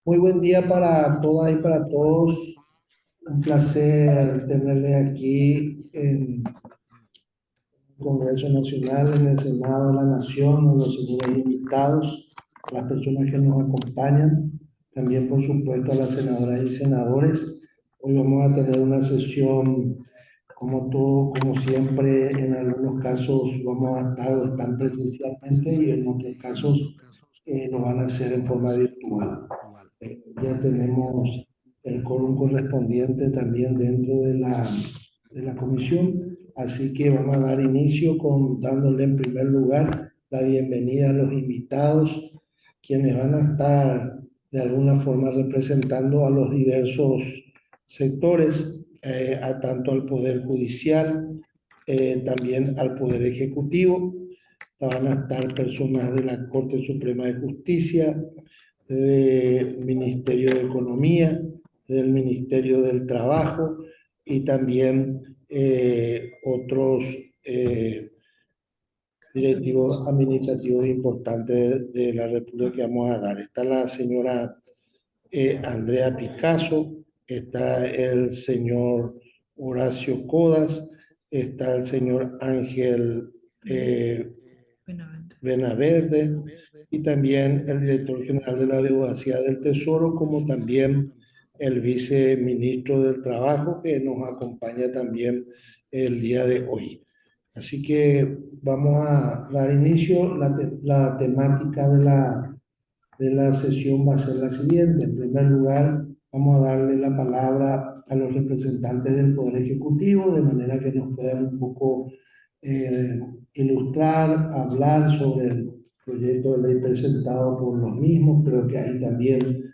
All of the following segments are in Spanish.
Muy buen día para todas y para todos. Un placer tenerles aquí en el Congreso Nacional, en el Senado de la Nación, los señores invitados, las personas que nos acompañan, también por supuesto a las senadoras y senadores. Hoy vamos a tener una sesión como todo, como siempre, en algunos casos vamos a estar o están presencialmente y en otros casos lo van a hacer en forma virtual. Ya tenemos el quórum correspondiente también dentro de la comisión, así que vamos a dar inicio con dándole en primer lugar la bienvenida a los invitados, quienes van a estar de alguna forma representando a los diversos sectores, a tanto al Poder Judicial, también al Poder Ejecutivo. Van a estar personas de la Corte Suprema de Justicia, del Ministerio de Economía, del Ministerio del Trabajo y también otros directivos administrativos importantes de la República que vamos a dar. Está la señora Andrea Picasso, está el señor Horacio Codas, está el señor Ángel Benaverde y también el director general de la Abogacía del Tesoro, como también el viceministro del Trabajo que nos acompaña también el día de hoy. Así que vamos a dar inicio. La temática de la sesión va a ser la siguiente. En primer lugar, vamos a darle la palabra a los representantes del Poder Ejecutivo, de manera que nos puedan un poco eh, ilustrar, hablar sobre el proyecto de ley presentado por los mismos. Creo que hay también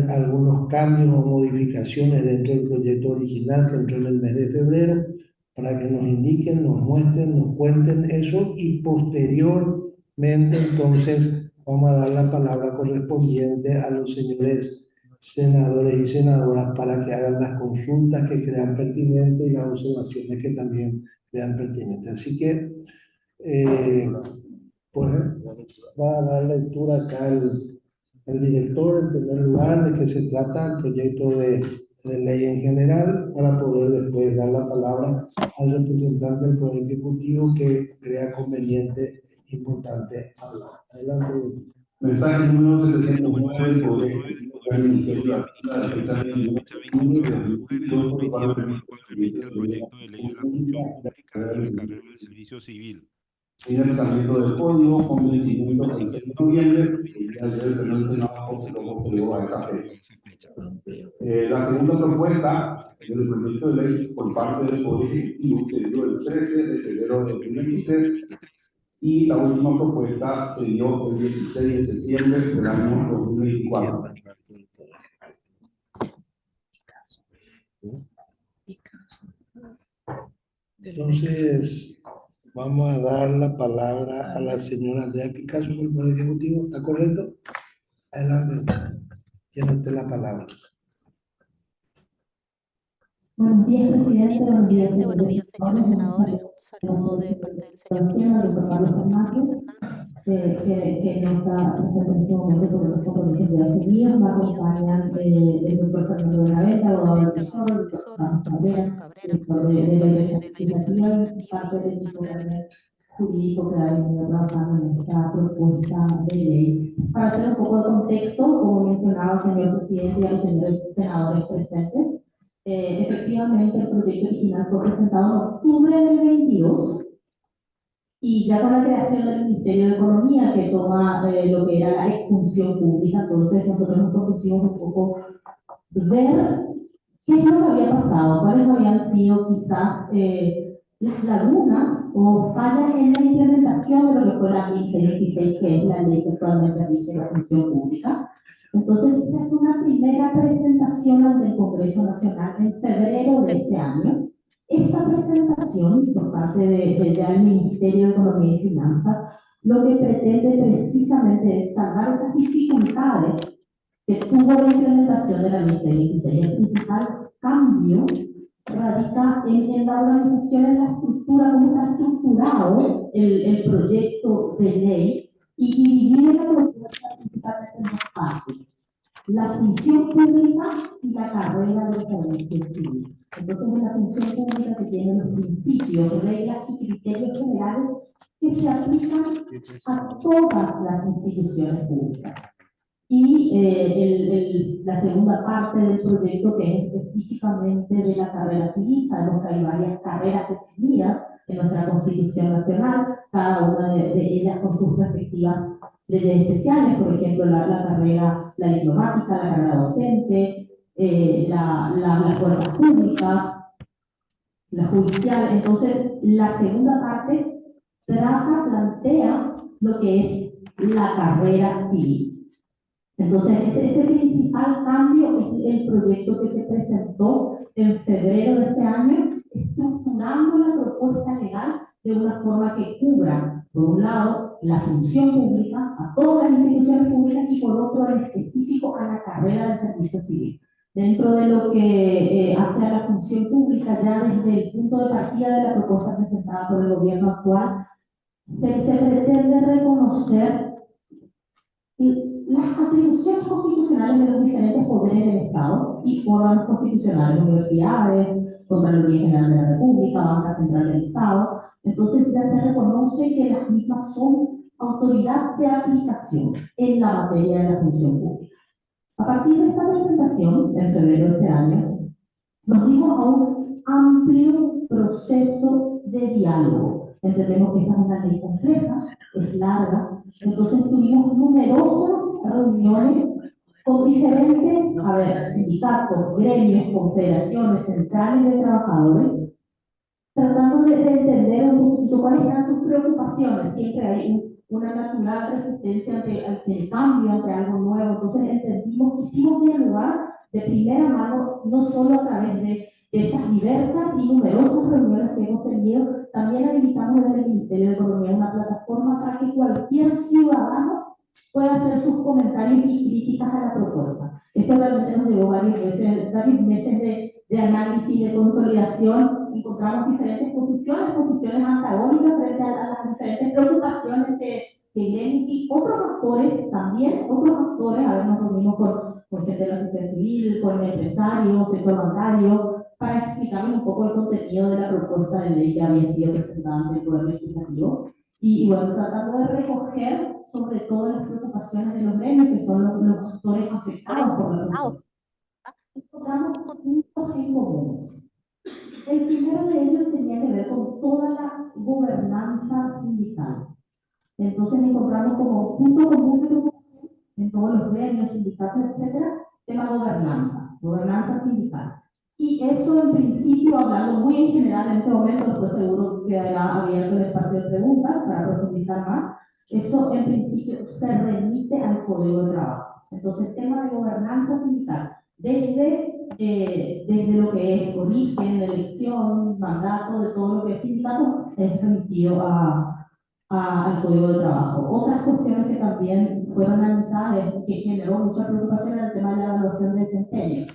algunos cambios o modificaciones dentro del proyecto original que entró en el mes de febrero, para que nos indiquen, nos muestren, nos cuenten eso y posteriormente entonces vamos a dar la palabra correspondiente a los señores senadores y senadoras para que hagan las consultas que crean pertinentes y las observaciones que también crean pertinentes. Así que, pues, va a dar lectura acá el director, en primer lugar, de qué se trata el proyecto de ley en general, para poder después dar la palabra al representante del Poder Ejecutivo que crea conveniente, importante hablar. Adelante. Mensaje número 709 del Poder Ejecutivo del Ministerio de Hacienda de fecha 29 de junio de 2022, por lo cual remite el proyecto de ley de la función pública y la carrera del servicio civil. En el tratamiento del código con vencimiento el 6 de noviembre, el día de ayer el del Senado lo posterior a esa fecha. La segunda propuesta del proyecto de ley por parte del Poder Ejecutivo se dio el 13 de febrero de 2023 y la última propuesta se dio el 16 de septiembre del año 2024. Entonces, vamos a dar la palabra a la señora Andrea Picasso del Poder Ejecutivo. ¿Está correcto? Adelante. Tiene usted la palabra. Buenos días, presidente. Buenos días, Buenos días, señores senadores. Un saludo de parte del señor ministro de Hacienda, doctor Carlos Fernández, que no está presente en este momento por los compromisos de asumidos. Me acompañan el doctor Fernando Benavente, abogado del Tesoro, el doctor Carlos Cabrera, director de la Dirección Legislativa y parte del equipo también jurídico que ha venido trabajando en esta propuesta de ley. Para hacer un poco de contexto, como mencionaba el señor presidente y a los señores senadores presentes, efectivamente, el proyecto original fue presentado en octubre del 22 y ya con la creación del Ministerio de Economía, que toma lo que era la exfunción pública, entonces nosotros nos propusimos un poco ver qué es lo que había pasado, cuáles habían sido quizás las lagunas o fallas en la implementación de lo que fue la 1526, que es la ley que actualmente rige la función pública. Entonces, esa es una primera presentación ante el Congreso Nacional en febrero de este año. Esta presentación, por parte del Ministerio de Economía y Finanzas, lo que pretende precisamente es salvar esas dificultades que tuvo la implementación de la 1626. El principal cambio radica en la organización, en la estructura, cómo está estructurado el proyecto de ley y divide la propuesta principalmente en dos partes. la función pública y la carrera del servicio civil. Entonces, es la función pública que tiene los principios, reglas y criterios generales que se aplican a todas las instituciones públicas. Y la segunda parte del proyecto, que es específicamente de la carrera civil, sabemos que hay varias carreras definidas en nuestra Constitución Nacional, cada una de ellas con sus respectivas leyes especiales, por ejemplo, la diplomática, la carrera docente, las fuerzas públicas, la judicial. Entonces, la segunda parte plantea lo que es la carrera civil. Entonces, ese principal cambio es el proyecto que se presentó en febrero de este año, estructurando la propuesta legal de una forma que cubra, por un lado, la función pública, a todas las instituciones públicas, y por otro, en específico, a la carrera de servicio civil. Dentro de lo que hace a la función pública, ya desde el punto de partida de la propuesta presentada por el gobierno actual, se pretende reconocer las atribuciones constitucionales de los diferentes poderes del Estado y órganos constitucionales, universidades, Contraloría General de la República, Banca Central del Estado. Entonces ya se reconoce que las mismas son autoridad de aplicación en la materia de la función pública. A partir de esta presentación, en febrero de este año, nos dimos a un amplio proceso de diálogo. Entendemos que esta es una ley compleja, es larga, entonces tuvimos numerosas reuniones con diferentes, sindicatos, gremios, confederaciones, centrales de trabajadores, tratando de entender un poquito cuáles eran sus preocupaciones. Siempre hay una natural resistencia ante el cambio, ante algo nuevo. Entonces entendimos, quisimos dialogar de primera mano, no solo a través de estas diversas y numerosas reuniones que hemos tenido, también habilitamos desde el Ministerio de Economía una plataforma para que cualquier ciudadano pueda hacer sus comentarios y críticas a la propuesta. Esto realmente nos llevó varios meses de análisis, de consolidación. Encontramos diferentes posiciones antagónicas frente a las diferentes preocupaciones que tienen, y otros actores también, a ver, nos reunimos con gente de la sociedad civil, con empresarios, sector bancario, para explicarles un poco el contenido de la propuesta de ley que había sido presentada ante el Poder Legislativo. Y bueno, tratando de recoger sobre todo las preocupaciones de los gremios, que son los actores afectados por la propuesta. Encontramos puntos en común. El primero de ellos tenía que ver con toda la gobernanza sindical. Entonces encontramos como punto común de preocupación en todos los gremios, sindicatos, etcétera, tema gobernanza sindical. Y eso en principio, hablando muy en general en este momento, estoy seguro que habrá abierto el espacio de preguntas para profundizar más, eso en principio se remite al Código de Trabajo. Entonces, tema de gobernanza sindical, desde lo que es origen, elección, mandato, de todo lo que es sindicato, es remitido al Código de Trabajo. Otras cuestiones que también fueron analizadas, que generó mucha preocupación, en el tema de la evaluación de desempeño,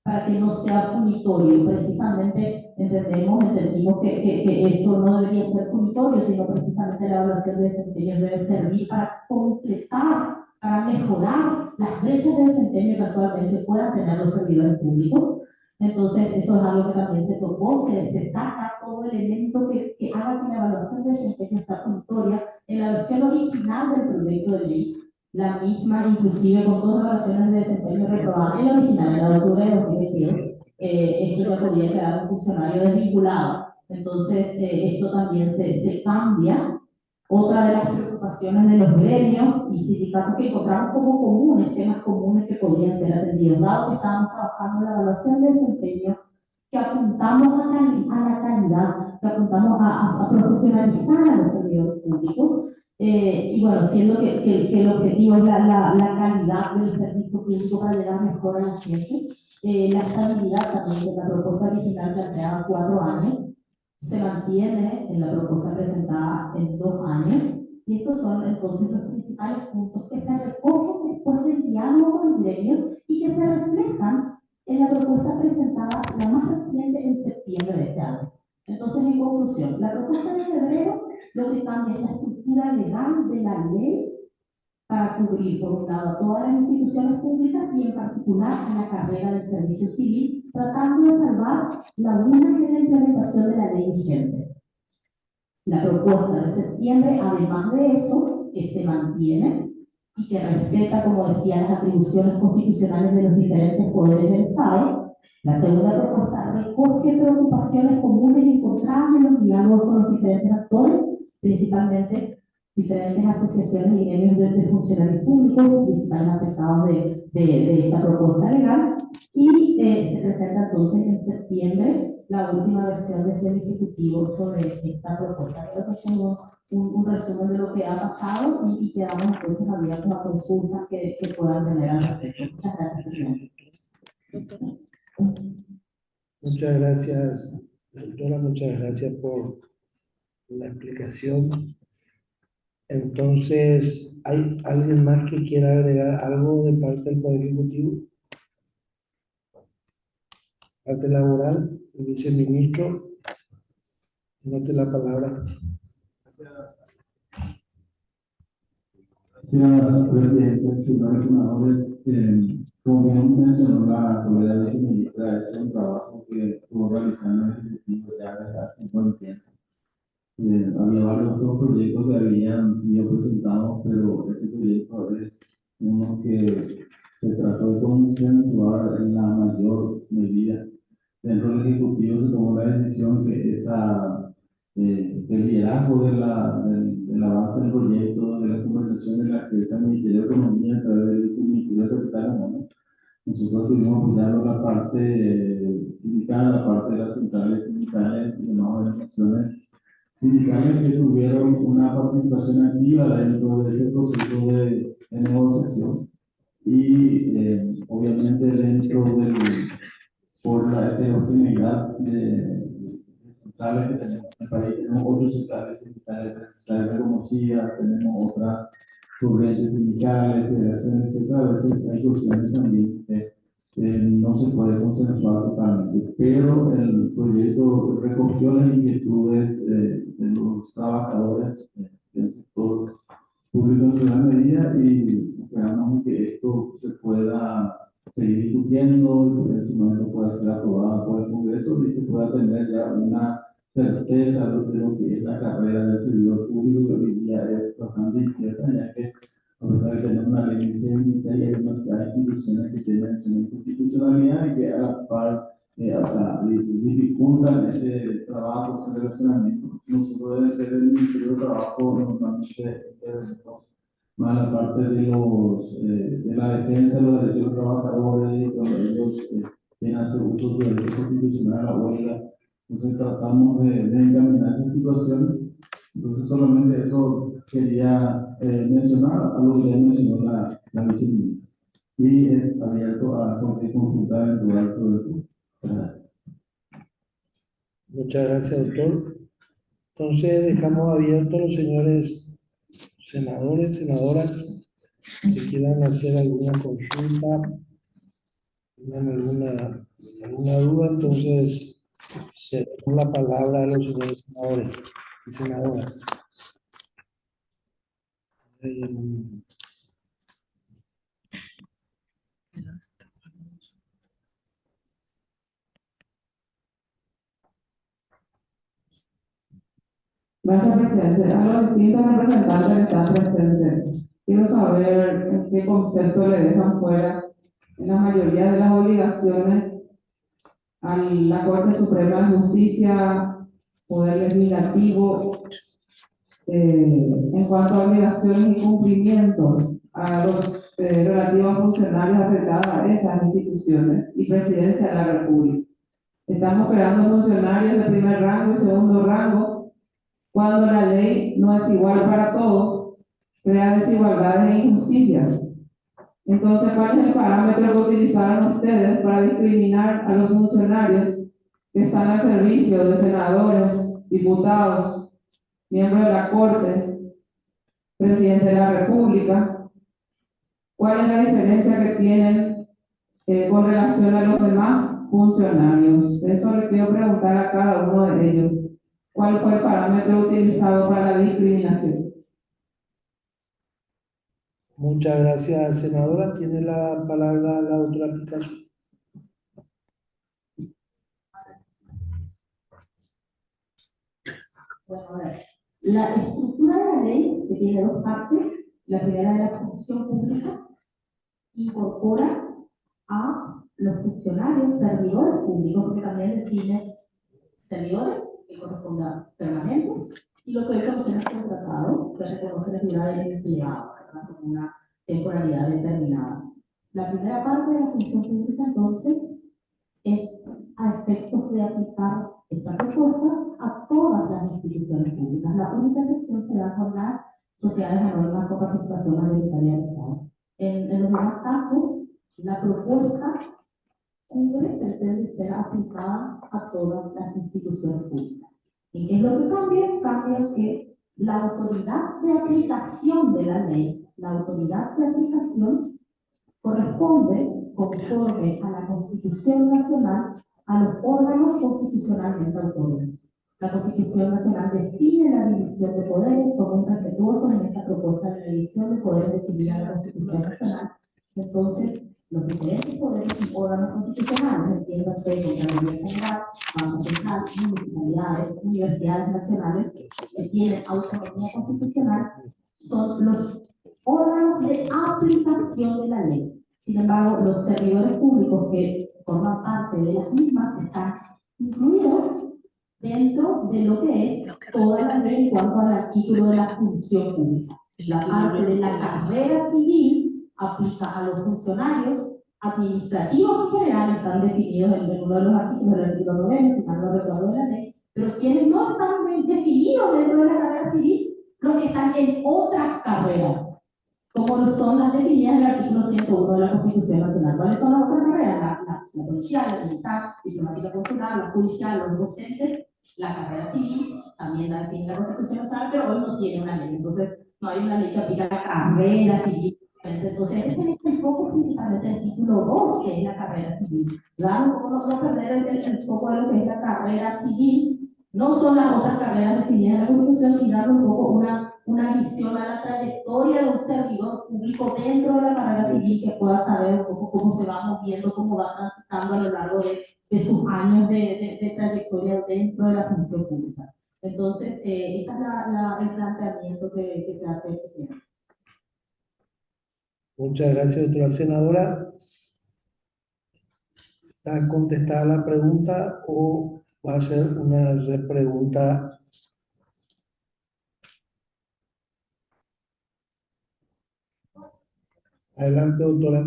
para que no sea punitorio. Precisamente entendimos que eso no debería ser punitorio, sino precisamente la evaluación de desempeño debe servir para completar, para mejorar las brechas de desempeño que actualmente puedan tener los servidores públicos. Entonces, eso es algo que también se tocó, se saca todo elemento que haga que la evaluación de desempeño sea punitoria. En la versión original del proyecto de ley, la misma, inclusive con todas las evaluaciones de desempeño reprobadas en la original, en la de octubre de 2022, esto ya podría quedar un funcionario desvinculado. Entonces, esto también se cambia. Otra de las preocupaciones de los gremios y sindicatos que encontramos como comunes, temas comunes que podrían ser atendidos, dado que estábamos trabajando en la evaluación de desempeño, que apuntamos a la calidad, que apuntamos a profesionalizar a los servidores públicos, y bueno, siendo que el objetivo es la calidad del servicio público para llegar mejor a la gente, la estabilidad también de la propuesta original planteaba 4 años, se mantiene en la propuesta presentada en 2 años, y estos son entonces los principales puntos que se recogen después del diálogo con los gremios y que se reflejan en la propuesta presentada, la más reciente, en septiembre de este año. Entonces, en conclusión, la propuesta de febrero lo que cambia es la estructura legal de la ley para cubrir, por un lado, a todas las instituciones públicas y en particular a la carrera del servicio civil, tratando de salvar lagunas en la implementación de la ley vigente. La propuesta de septiembre, además de eso, que se mantiene y que respeta, como decía, las atribuciones constitucionales de los diferentes poderes del Estado. La segunda propuesta recoge preocupaciones comunes encontradas en los diálogos con los diferentes actores, principalmente diferentes asociaciones y gremios de funcionarios públicos, principales afectados de esta propuesta legal, y se presenta entonces en septiembre la última versión desde el Ejecutivo sobre esta propuesta. Creo que es un resumen de lo que ha pasado y quedamos entonces abiertos a consultas que puedan tener al respecto. Muchas gracias, presidente. Muchas gracias, doctora, muchas gracias por la explicación. Entonces, ¿hay alguien más que quiera agregar algo de parte del Poder Ejecutivo? Parte laboral, el viceministro, tiene la palabra. Gracias, presidente, señores senadores. Como bien mencionó la colega viceministra, es un trabajo que estuvo realizando el Ejecutivo ya desde hace buen tiempo. Había varios otros proyectos que habían sido presentados, pero este proyecto es uno que se trató de consensuar en la mayor medida. Dentro del Ejecutivo se tomó la decisión que el liderazgo del avance del proyecto, de las conversaciones en las que ese Ministerio de Economía a través del Viceministerio de Capital Humano, nosotros estuvimos apoyando la parte sindical, la parte de las centrales sindicales y demás organizaciones sindicales que tuvieron una participación activa dentro de ese proceso de negociación y obviamente dentro por la heterogeneidad de centrales que tenemos en el país, tenemos 8 centrales sindicales reconocidas, tenemos otras corrientes sindicales, federaciones, etc. A veces hay cuestiones también que no se puede consensuar totalmente, pero el proyecto recogió las inquietudes de los trabajadores del sector público en gran medida y esperamos que esto se pueda seguir discutiendo y que en ese momento pueda ser aprobada por el Congreso y se pueda tener ya una certeza de lo que es la carrera del servidor público, que hoy día es bastante incierta, ya que a pesar de tener una ley vigente, hay demasiadas instituciones que tienen su institucionalidad y que a la par dificultan ese trabajo, ese relacionamiento. Nosotros desde el Ministerio de Trabajo normalmente más la parte de la defensa de los derechos de los trabajadores, cuando ellos quieren hacer uso de derechos constitucionales a la huelga. Entonces tratamos de encaminar esa situación. Entonces solamente eso quería mencionar, algo que ya mencionó la viceministra. Y abierto a cualquier consulta eventual sobre esto. Gracias. Muchas gracias, doctor. Entonces dejamos abiertos a los señores senadores, senadoras que quieran hacer alguna consulta, tengan alguna duda, entonces cedemos la palabra a los señores senadores y senadoras. Gracias, presidente. A los distintos representantes que están presentes, quiero saber en qué concepto le dejan fuera en la mayoría de las obligaciones a la Corte Suprema de Justicia, Poder Legislativo, en cuanto a obligaciones y cumplimientos a los relativos funcionarios afectados a esas instituciones y Presidencia de la República. Estamos creando funcionarios de primer rango y segundo rango, cuando la ley no es igual para todos, crea desigualdades e injusticias. Entonces, ¿cuál es el parámetro que utilizaron ustedes para discriminar a los funcionarios que están al servicio de senadores, diputados, miembros de la Corte, presidente de la República? ¿Cuál es la diferencia que tienen con relación a los demás funcionarios? Eso le quiero preguntar a cada uno de ellos. ¿Cuál fue el parámetro utilizado para la discriminación? Muchas gracias, senadora. Tiene la palabra la doctora Picasso. Bueno, a ver, la estructura de la ley, que tiene dos partes, la primera de la función pública, incorpora a los funcionarios, servidores públicos, porque también define servidores, que corresponden a permanentes, y lo que hoy conocemos como tratados, que reconoce la figura del empleado, ¿verdad? Como una temporalidad determinada. La primera parte de la función pública, entonces, es a efectos de aplicar esta propuesta a todas las instituciones públicas. La única excepción se da con las sociedades anónimas con participación mayoritaria del Estado. En los demás casos, la propuesta pretende ser aplicada a todas las instituciones públicas. ¿Y qué es lo que cambia? Cambia que la autoridad de aplicación de la ley, la autoridad de aplicación corresponde, conforme a la Constitución Nacional, a los órganos constitucionalmente autónomos. La Constitución Nacional define la división de poderes, somos respetuosos en esta propuesta de la división de poderes definida en la Constitución Nacional. Entonces, los diferentes poderes y órganos constitucionales, entiéndase Contraloría General, Banco Central, municipalidades, universidades nacionales, que tienen autonomía constitucional, son los órganos de aplicación de la ley. Sin embargo, los servidores públicos que forman parte de las mismas están incluidos dentro de lo que es toda la ley en cuanto al artículo de la función pública. La parte de la carrera civil aplica a los funcionarios administrativos en general, están definidos en uno de los artículos del artículo 9, si mal no recuerdo de la ley, pero quienes no están definidos dentro de la carrera civil, los que están en otras carreras, como son las definidas en el artículo 101 de la Constitución Nacional. ¿Cuáles son las otras carreras? La policial, la militar, diplomática consular, la judicial, los docentes, la carrera civil, también la define la Constitución Nacional, pero hoy no tiene una ley. Entonces, no hay una ley que aplica la carrera civil. Entonces, ese es el foco principalmente del título 2, que es la carrera civil. No perder el foco de lo que es la carrera civil, no son las otras carreras definidas en la Constitución, sino darle un poco una visión a la trayectoria de un servidor público dentro de la carrera civil, que pueda saber un poco cómo se va moviendo, cómo va transitando a lo largo de sus años de trayectoria dentro de la función pública. Entonces, este es el planteamiento que se hace el presidente. Muchas gracias, doctora senadora. ¿Está contestada la pregunta o va a ser una repregunta? Adelante, doctora.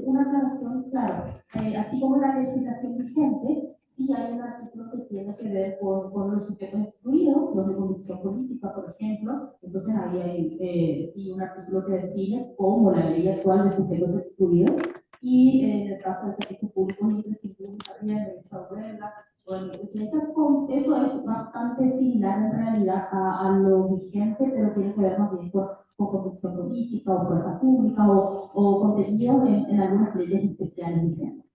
Una aclaración, claro, así como la legislación vigente, sí hay un artículo que tiene que ver con los sujetos excluidos, los de convicción política, por ejemplo. Entonces ahí hay sí un artículo que define cómo la ley actual de sujetos excluidos, y en el caso del servicio público imprescindible también, derecho a huelga, bueno, eso es bastante similar en realidad a lo vigente, pero tiene que ver más bien con convicción política o fuerza pública o contenido en algunas leyes especiales vigentes.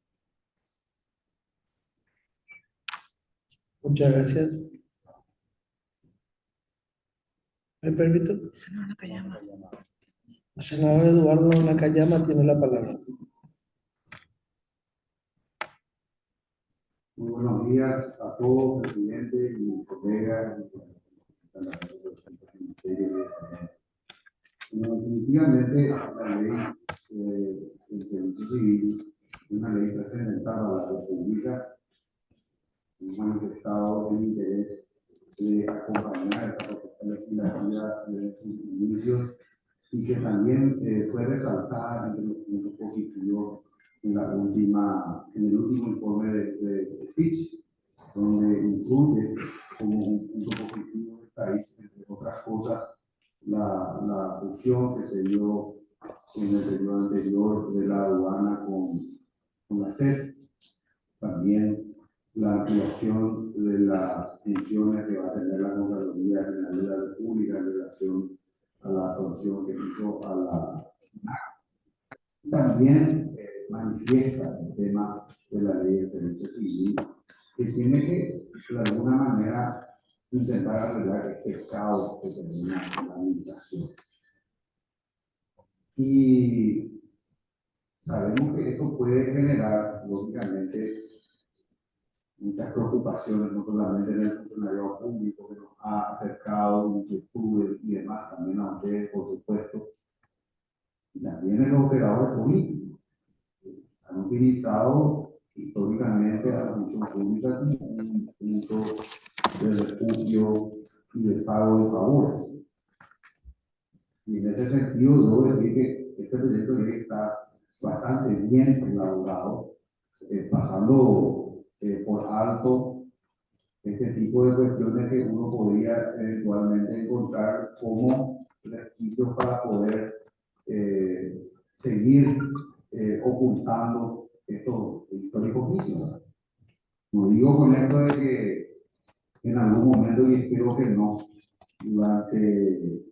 Muchas gracias. ¿Me permite? El senador Eduardo Nakayama tiene la palabra. Muy buenos días a todos, presidente y colegas. Definitivamente, la ley del servicio civil es una ley trascendental a la República. Hemos manifestado el interés de acompañar esta propuesta legislativa desde sus inicios y que también fue resaltada entre los puntos positivos en el último informe de Fitch, donde incluye como un punto positivo del país, entre otras cosas, la fusión que se dio en el periodo anterior de la aduana con la SED, también la ampliación de las funciones que va a tener la Contraloría General de la República en relación a la sanción que hizo a la SNAC. También manifiesta el tema de la ley de servicio civil, que tiene que, de alguna manera, intentar arreglar este caos que termina en la administración. Y sabemos que esto puede generar, lógicamente, muchas preocupaciones, no solamente en el funcionariado público que nos ha acercado inquietudes y demás, también a ustedes, por supuesto, y también en los operadores políticos. Han utilizado históricamente a la función pública como un punto de refugio y de pago de favores. Y en ese sentido, debo decir que este proyecto de ley está bastante bien elaborado, pasando por alto este tipo de cuestiones que uno podría eventualmente encontrar como resquicios para poder seguir ocultando estos históricos vicios. No digo con esto de que en algún momento, y espero que no, durante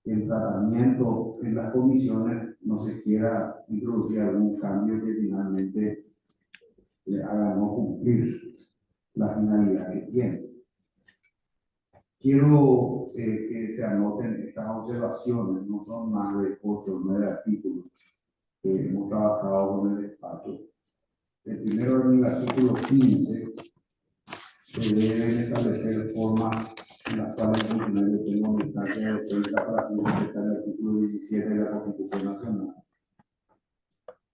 el tratamiento en las comisiones no se quiera introducir algún cambio que finalmente le haga no cumplir la finalidad que tiene. Quiero que se anoten estas observaciones, no son más de 8 o 9 artículos que hemos trabajado con el despacho. El primero, en el artículo 15, se deben establecer formas en las cuales el funcionario tenga una instancia de defensa para así respetar el artículo 17 de la Constitución Nacional.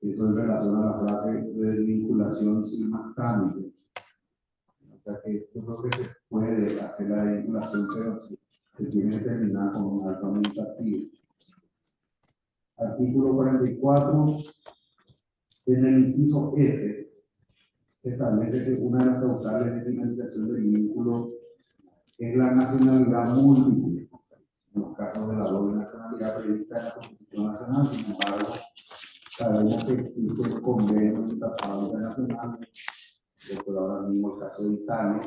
Eso en relación a la frase de desvinculación sin más trámite. O sea que yo creo que se puede hacer la desvinculación, pero se tiene que terminar con un acto administrativo. Artículo 44, en el inciso F, se establece que una de las causales de finalización del vínculo es la nacionalidad múltiple, en los casos de la doble nacionalidad prevista en la Constitución Nacional. Sin embargo, sabemos que existe convenios y tratados internacionales, por ahora mismo el caso de Italia,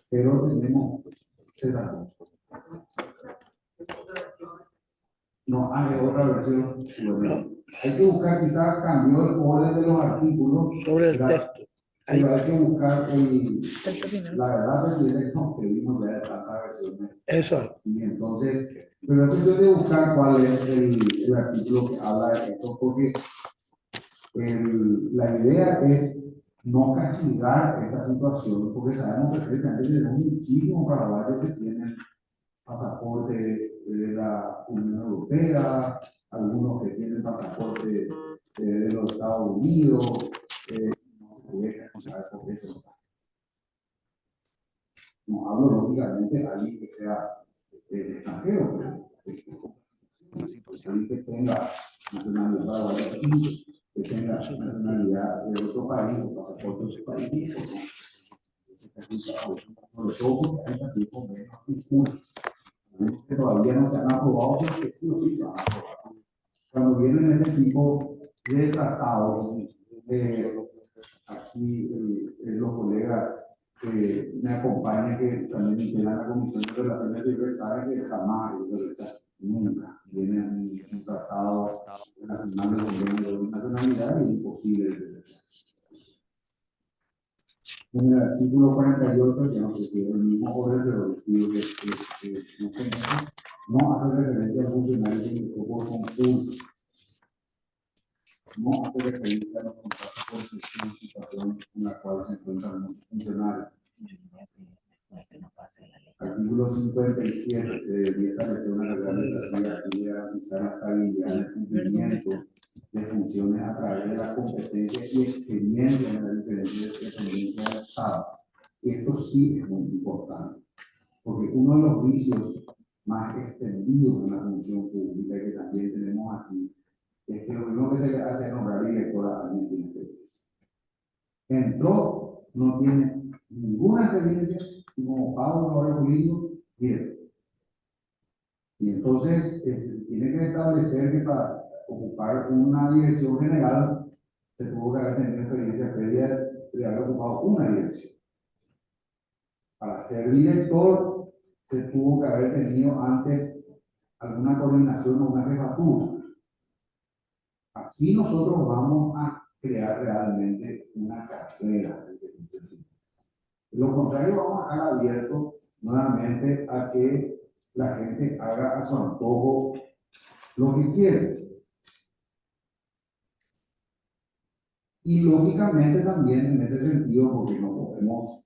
pero tenemos cerrado. No hay otra versión. Bueno, hay que buscar, quizás cambió el orden de los artículos Sobre el texto. pero hay que buscar la verdad es que no pedimos ya de tantas versiones. Eso. Y entonces, pero es cuestión de buscar cuál es el artículo que habla de esto, porque la idea es no castigar esta situación, porque sabemos perfectamente que tenemos muchísimos paraguayos que tienen pasaporte de la Unión Europea, algunos que tienen pasaporte de los Estados Unidos, no se puede castigar por eso. No hablo lógicamente de alguien que sea extranjero, alguien que tenga nacionalidad paraguaya, que tenga nacionalidad de otro país, o pasaporte de otro país, sobre todo porque hay también convenios discursos que todavía no se han aprobado, porque sí o sí se han aprobado. Cuando vienen este tipo de tratados, aquí los colegas que me acompañan, que también integran la Comisión de Relaciones Libres, saben que jamás, nunca viene un tratado nacional de nacionalidad y es imposible. En el artículo 48, que no se tiene el mismo orden, pero les pido que no hace referencia al funcionario que ingresó por concurso, no hace referencia a los contratos por gestión, situación en la cual se encuentran muchos funcionarios. Artículo 57, se debería establecer una regla administrativa que garantizar la estabilidad en el cumplimiento de funciones a través de la competencia y experiencia en las diferentes dependencias del Estado. Y esto sí es muy importante, porque uno de los vicios más extendidos en la función pública que también tenemos aquí es que lo primero que se le hace es nombrar directora a alguien sin experiencia. Entró, no tiene ninguna experiencia, y como pago de ahora político, bien. Y entonces se tiene que establecer que para ocupar una dirección general se tuvo que haber tenido experiencia previa de haber ocupado una dirección. Para ser director se tuvo que haber tenido antes alguna coordinación o una jefatura. Así nosotros vamos a crear realmente una carrera de servicio civil. De lo contrario, vamos a dejar abierto nuevamente a que la gente haga a su antojo lo que quiere. Y lógicamente también en ese sentido, porque no podemos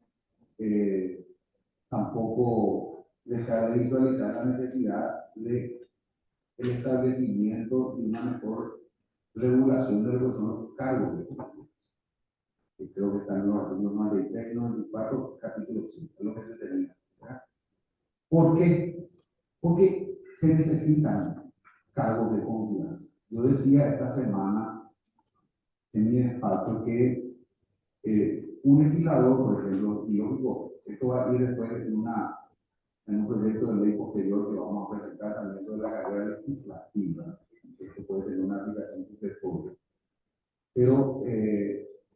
tampoco dejar de visualizar la necesidad de el establecimiento de una mejor regulación de lo que son los cargos de confianza. Que creo que están en los artículos 93 y 94, capítulo 5, es lo que se termina. ¿Por qué? Porque se necesitan cargos de confianza. Yo decía esta semana en mi despacho que un legislador, por ejemplo, y lógico, esto va a ir después en un proyecto de ley posterior que vamos a presentar también sobre la carrera legislativa. Esto puede tener una aplicación súper pobre. Pero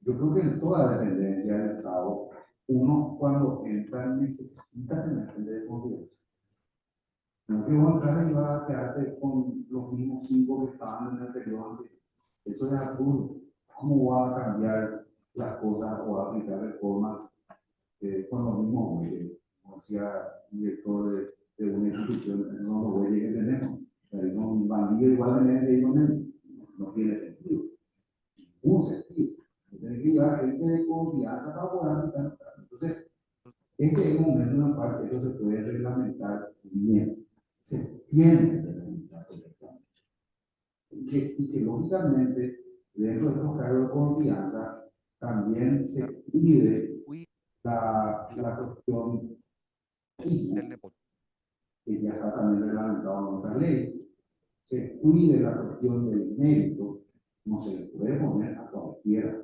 yo creo que en toda dependencia del Estado, uno cuando entra necesita tener gente de confianza. No que vos entras y vas a quedarte con los mismos 5 que estaban en el periodo. Eso es absurdo. ¿Cómo va a cambiar las cosas o a aplicar reformas con los mismos güeyes? Como decía el director de una institución, esos son los güeyes que tenemos. O sea, son bandidos igualmente, no tiene sentido. Ningún sentido. Tiene que llevar gente de confianza para poder aplicar. Entonces, este es el momento en el cual esto se puede reglamentar bien. Se tiene que reglamentar correctamente. Y que lógicamente, dentro de estos cargos de confianza, también se pide la cuestión que ya está también reglamentado en otra ley, se cuide la cuestión del mérito, no se le puede poner a cualquiera,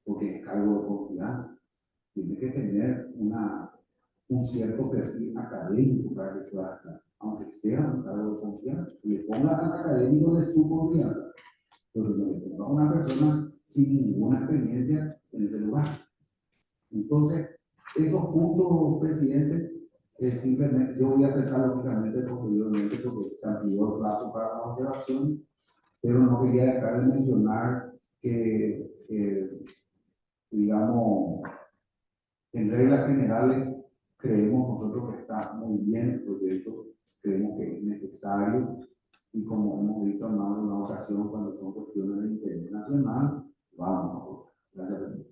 porque es cargo de confianza. Tiene que tener un cierto perfil académico para que pueda estar, aunque sea un cargo de confianza. Le ponga al académico de su confianza, pero no le ponga a una persona sin ninguna experiencia en ese lugar. Entonces, esos puntos, presidente, simplemente yo voy a acercar lógicamente posteriormente porque se amplió el plazo para la observación, pero no quería dejar de mencionar que digamos, en reglas generales, creemos nosotros que está muy bien el proyecto, creemos que es necesario y como hemos dicho en más de una ocasión cuando son cuestiones de interés nacional, vamos a votar. Gracias.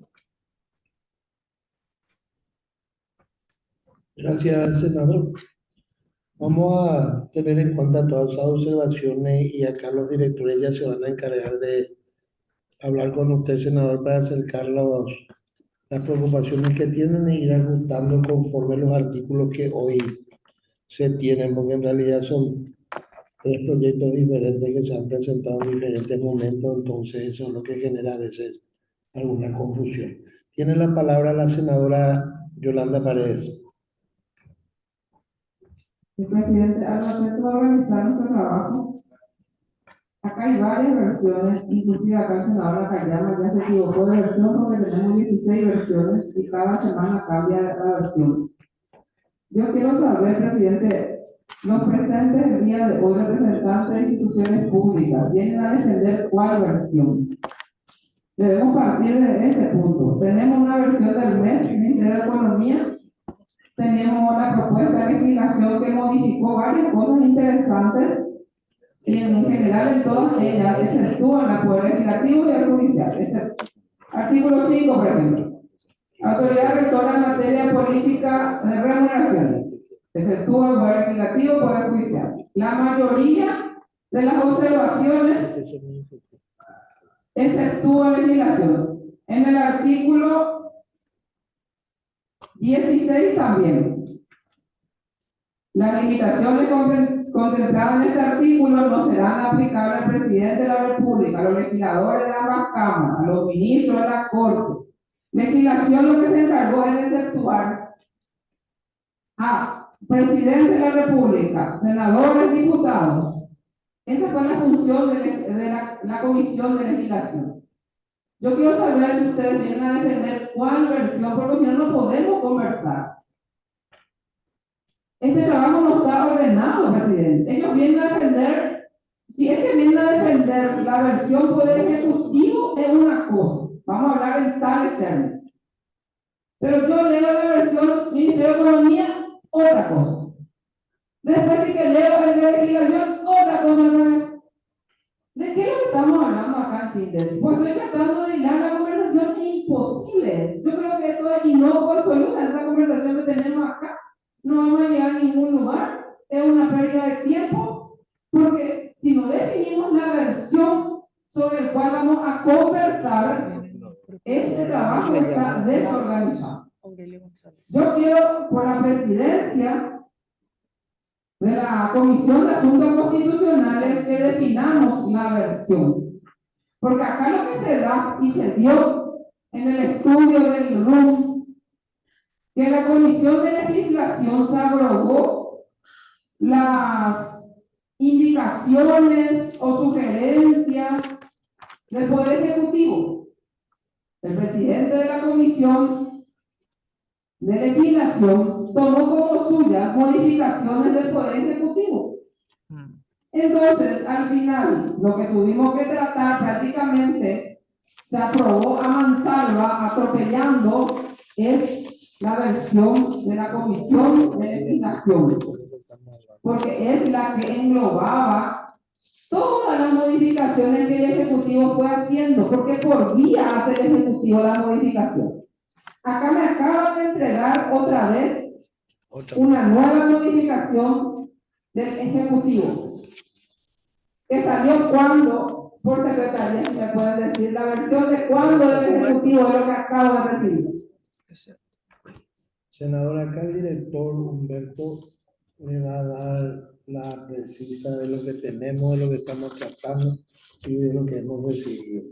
Gracias, senador. Vamos a tener en cuenta todas esas observaciones y acá los directores ya se van a encargar de hablar con usted, senador, para acercar las preocupaciones que tienen e ir ajustando conforme los artículos que hoy se tienen, porque en realidad son 3 proyectos diferentes que se han presentado en diferentes momentos, entonces eso es lo que genera a veces alguna confusión. Tiene la palabra la senadora Yolanda Paredes. Presidente, al respecto de organizar nuestro trabajo, acá hay varias versiones, inclusive acá el senador Nakayama ya se equivocó de versión porque tenemos 16 versiones y cada semana cambia la versión. Yo quiero saber, presidente, los presentes el día de hoy, representantes de instituciones públicas, vienen a defender cuál versión. Debemos partir de ese punto. Tenemos una versión del MES, Ministerio de Economía. Tenemos la propuesta de legislación que modificó varias cosas interesantes y en general en todas ellas exceptúan el Poder Legislativo y el Judicial. Artículo 5, por ejemplo. Autoridad rectora en materia de política de remuneraciones. Exceptúa el Poder Legislativo y el Poder Judicial. La mayoría de las observaciones exceptúa legislación. En el artículo 16 también. Las limitaciones contempladas en este artículo no serán aplicables al presidente de la República, a los legisladores de ambas cámaras, a los ministros de la Corte. Legislación lo que se encargó es de exceptuar a presidente de la República, senadores, diputados. Esa fue la función de la Comisión de Legislación. Yo quiero saber si ustedes vienen a defender cuál versión, porque si no, no podemos conversar. Este trabajo no está ordenado, presidente. Ellos vienen a defender, si es que vienen a defender la versión Poder Ejecutivo, es una cosa. Vamos a hablar en tales términos. Pero yo leo la versión Ministerio de Economía, otra cosa. Después sí que leo el de legislación, otra cosa. trabajo está desorganizado. Yo quiero, por la presidencia de la Comisión de Asuntos Constitucionales, que definamos la versión. Porque acá lo que se da y se dio en el estudio del RUM, que la Comisión de Legislación se abrogó las indicaciones o sugerencias del Poder Ejecutivo. El presidente de la Comisión de Legislación tomó como suyas modificaciones del Poder Ejecutivo. Entonces, al final, lo que tuvimos que tratar prácticamente se aprobó a mansalva, atropellando, es la versión de la Comisión de Legislación, porque es la que englobaba todas las modificaciones que el Ejecutivo fue haciendo, porque por guía hace el Ejecutivo la modificación. Acá me acaban de entregar otra vez una nueva modificación del Ejecutivo, que salió cuando, por secretaría, si me pueden decir, la versión de cuándo del Ejecutivo es lo que acabo de recibir. Senadora, acá el director Humberto le va a dar la precisa de lo que tenemos, de lo que estamos tratando y de lo que hemos recibido.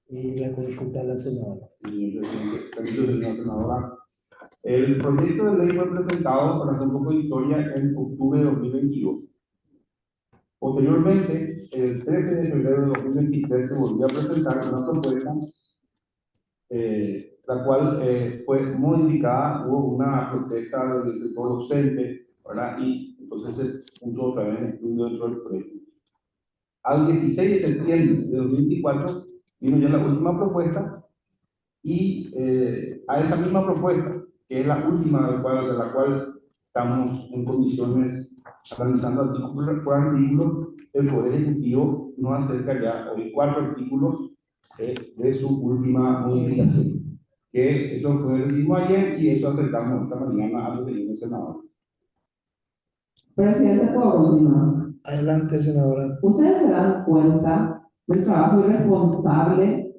Y la consulta a la senadora. Señor presidente, permiso, señora senadora. El proyecto de ley fue presentado, para hacer un poco de historia, en octubre de 2022. Posteriormente, el 13 de febrero de 2023 se volvió a presentar una propuesta, la cual fue modificada. Hubo una protesta del sector docente, ¿verdad? Y entonces se puso otra vez en estudio dentro del proyecto. Al 16 de septiembre de 2024 vino ya la última propuesta, y a esa misma propuesta, que es la última de la cual estamos en condiciones analizando artículo por artículo, el Poder Ejecutivo nos acerca ya hoy 4 artículos de su última modificación. Que eso fue el mismo ayer y eso acercamos esta mañana a los señores senadores. Presidente, ¿puedo continuar? Adelante, senadora. ¿Ustedes se dan cuenta del trabajo irresponsable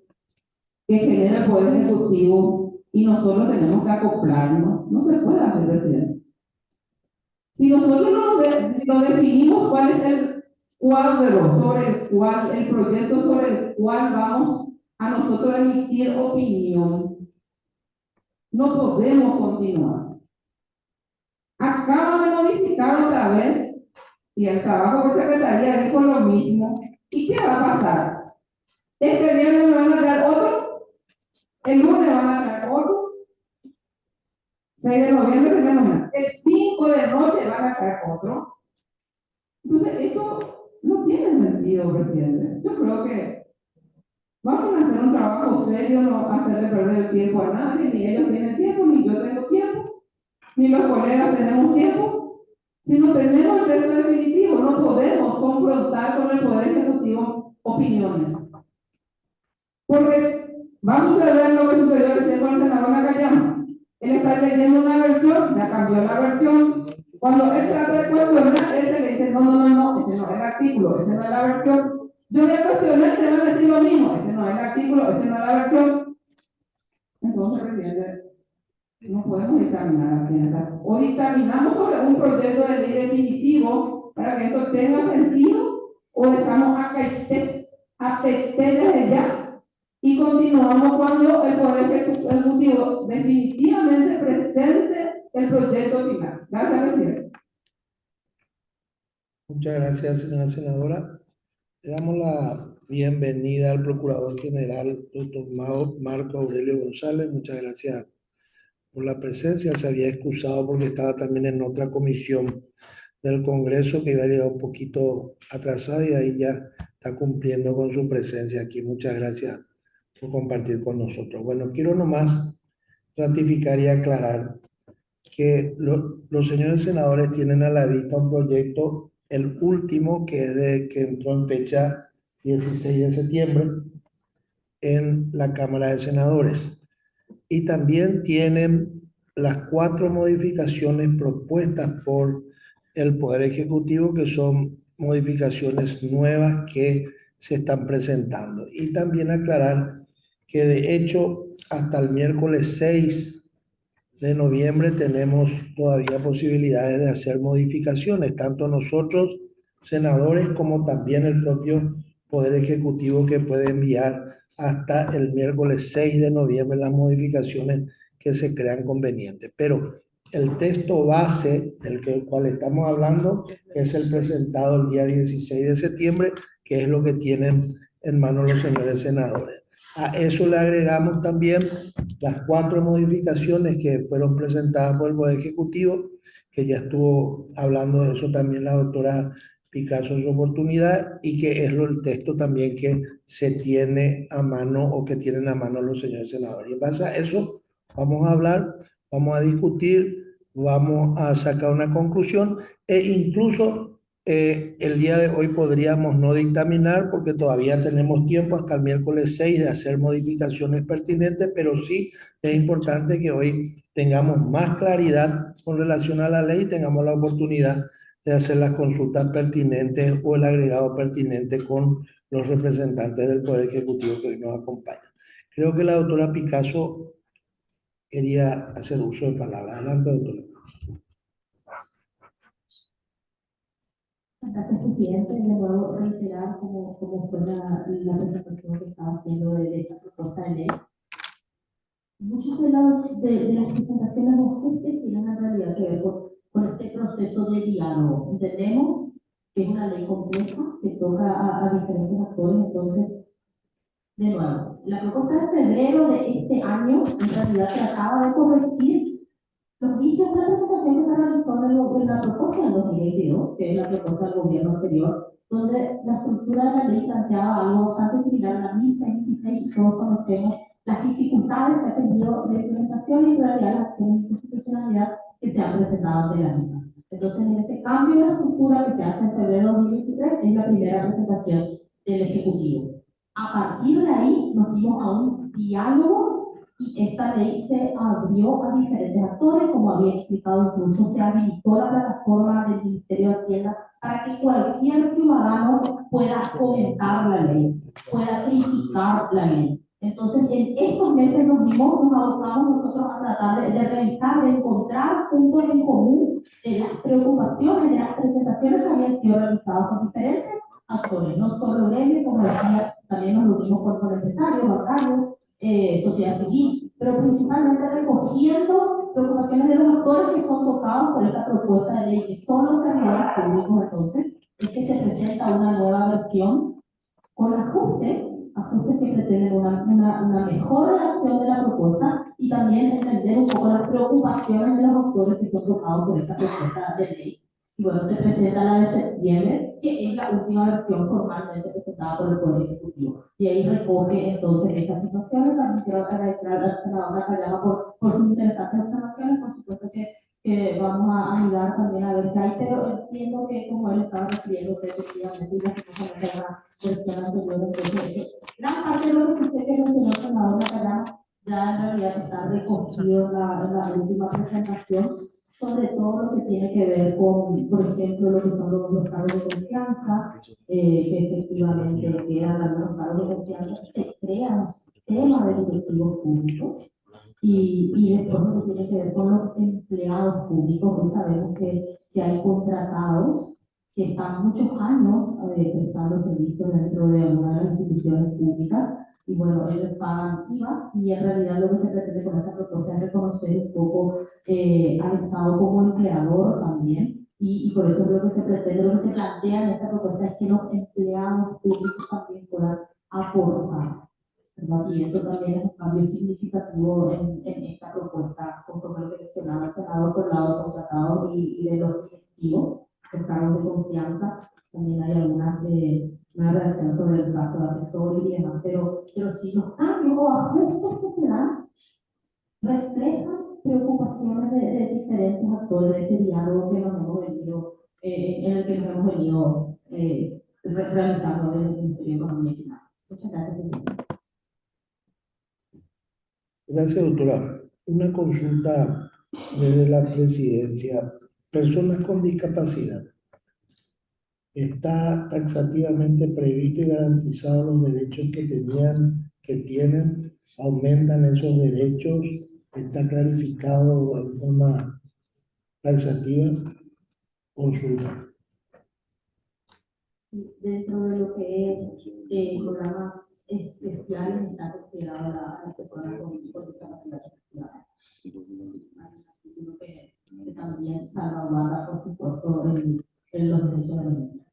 que genera el Poder Ejecutivo y nosotros tenemos que acoplarnos? No se puede hacer, presidente. Si nosotros no definimos cuál es el cuadro sobre el cual, el proyecto sobre el cual vamos a nosotros emitir opinión, no podemos continuar. Acaban de modificar otra vez y el trabajo por secretaría dijo lo mismo. ¿Y qué va a pasar? Este viernes me van a traer otro, el lunes van a traer otro, 6 de noviembre tenemos una, el 5 de noche van a traer otro. Entonces esto no tiene sentido, presidente. Yo creo que vamos a hacer un trabajo serio, no hacerle perder el tiempo a nadie, ni ellos tienen tiempo, ni yo tengo tiempo, ni los colegas tenemos tiempo. Si no tenemos el texto definitivo, no podemos confrontar con el Poder Ejecutivo opiniones. Porque va a suceder lo que sucedió recién con el senador Nakayama. Él está leyendo una versión, ya cambió la versión. Cuando él trata de cuestionar, él se le dice, no, ese no es el artículo, ese no es la versión. Yo voy a cuestionar y te van a decir lo mismo, ese no es el artículo, ese no es la versión. Entonces, presidente, no podemos dictaminar así. O dictaminamos sobre un proyecto de ley definitivo para que esto tenga sentido, o dejamos a que esté desde ya y continuamos cuando el Poder Ejecutivo definitivamente presente el proyecto final. Gracias, presidente. Muchas gracias, señora senadora. Le damos la bienvenida al Procurador General, doctor Marco Aurelio González. Muchas gracias por la presencia. Se había excusado porque estaba también en otra comisión del Congreso que iba a llegar un poquito atrasada y ahí ya está cumpliendo con su presencia aquí. Muchas gracias por compartir con nosotros. Bueno, quiero nomás ratificar y aclarar que los señores senadores tienen a la vista un proyecto, el último, que es que entró en fecha 16 de septiembre en la Cámara de Senadores. Y también tienen las 4 modificaciones propuestas por el Poder Ejecutivo, que son modificaciones nuevas que se están presentando. Y también aclarar que de hecho hasta el miércoles 6 de noviembre tenemos todavía posibilidades de hacer modificaciones, tanto nosotros, senadores, como también el propio Poder Ejecutivo, que puede enviar hasta el miércoles 6 de noviembre las modificaciones que se crean convenientes. Pero el texto base del cual estamos hablando es el presentado el día 16 de septiembre, que es lo que tienen en mano los señores senadores. A eso le agregamos también las 4 modificaciones que fueron presentadas por el Poder Ejecutivo, que ya estuvo hablando de eso también la doctora Picasso en su oportunidad, y que es el texto también que se tiene a mano o que tienen a mano los señores senadores. Y en base a eso vamos a hablar, vamos a discutir, vamos a sacar una conclusión e incluso el día de hoy podríamos no dictaminar porque todavía tenemos tiempo hasta el miércoles 6 de hacer modificaciones pertinentes, pero sí es importante que hoy tengamos más claridad con relación a la ley y tengamos la oportunidad de hacer las consultas pertinentes o el agregado pertinente con los representantes del Poder Ejecutivo que hoy nos acompañan. Creo que la doctora Picasso quería hacer uso de palabras. Adelante, doctora. Gracias, presidente. De nuevo reiterar cómo fue la presentación que estaba haciendo de esta propuesta de ley. Muchos de las presentaciones de ajustes tienen en realidad que ver con este proceso de diálogo. Entendemos que es una ley compleja que toca a diferentes actores. Entonces, de nuevo, la propuesta de febrero de este año en realidad trataba de corregir los vicios de la presentación que se realizó en la propuesta del 2022, que es la propuesta del gobierno anterior, donde la estructura de la ley planteaba algo bastante similar a la 1626 y todos conocemos las dificultades que ha tenido la implementación y en realidad las acciones de constitucionalidad que se han presentado ante la misma. Entonces, en ese cambio de estructura que se hace en febrero de 2023 es la primera presentación del Ejecutivo. A partir de ahí nos dimos a un diálogo y esta ley se abrió a diferentes actores, como había explicado, incluso se habilitó la plataforma del Ministerio de Hacienda para que cualquier ciudadano pueda comentar la ley, pueda criticar la ley. Entonces, en estos meses nos abocamos nosotros a tratar de revisar, de encontrar puntos en común de las preocupaciones, de las presentaciones que habían sido realizadas por diferentes actores, no solo gremios, como decía, también nos reunimos con empresarios, bancarios, sociedad civil, pero principalmente recogiendo preocupaciones de los actores que son tocados por esta propuesta de ley, que son los servidores públicos. Entonces, es que se presenta una nueva versión con ajustes que pretenden una mejor redacción de la propuesta y también entender un poco las preocupaciones de los actores que son tocados por esta propuesta de ley. Y bueno, se presenta la de septiembre, que es la última versión formalmente presentada por el Poder Ejecutivo. Y ahí recoge entonces estas situaciones. También quiero agradecer a la senadora Cayama por sus interesantes observaciones. Por supuesto que vamos a ayudar también a ver qué hay, pero entiendo que como él estaba refiriéndose efectivamente y lastimosamente a la versión anterior, entonces gran parte de lo que usted mencionó, senadora Cayama, ya en realidad está recogido en la última presentación, sobre todo lo que tiene que ver con, por ejemplo, lo que son los cargos de confianza, que efectivamente quedan algunos cargos de confianza, se crea un sistema de directivos públicos, y después lo que tiene que ver con los empleados públicos. Hoy sabemos que hay contratados que están muchos años prestando servicios dentro de alguna de las instituciones públicas, y bueno, ellos pagan IVA, y en realidad lo que se pretende con esta propuesta es reconocer un poco al Estado como empleador también, y por eso lo que se pretende, lo que se plantea en esta propuesta es que los empleados públicos también puedan aportar, ¿verdad? Y eso también es un cambio significativo en esta propuesta, conforme lo que mencionaba el Senado por el lado de contratados y de los directivos, los cargos de confianza. También hay una reacción sobre el caso de asesor y demás, pero sí, los cambios o ajustes que se dan reflejan preocupaciones de diferentes actores de este diálogo que nos hemos venido, en el que nos hemos venido realizando desde el Ministerio de Economía y Finanzas. Muchas gracias, presidente. Gracias, doctora. Una consulta desde la presidencia. Personas con discapacidad. ¿Está taxativamente previsto y garantizado los derechos que tenían que tienen, aumentan esos derechos, está clarificado en forma taxativa. Consulta. Dentro de lo que es programas especiales está considerada la persona con discapacidad cultural. Hay un artículo que también salvaguarda, por supuesto, en los derechos de los niños.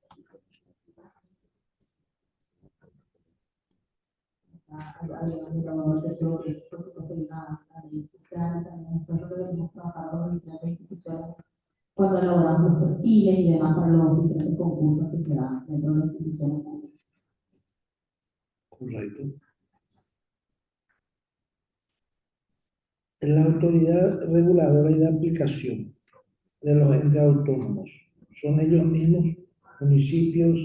Sobre, por supuesto, una ley especial, también nosotros hemos trabajado con diferentes instituciones cuando elaboramos los perfiles y demás para los diferentes concursos que se dan dentro de las instituciones públicas. Correcto. En la autoridad reguladora y de aplicación de los entes autónomos, ¿son ellos mismos, municipios,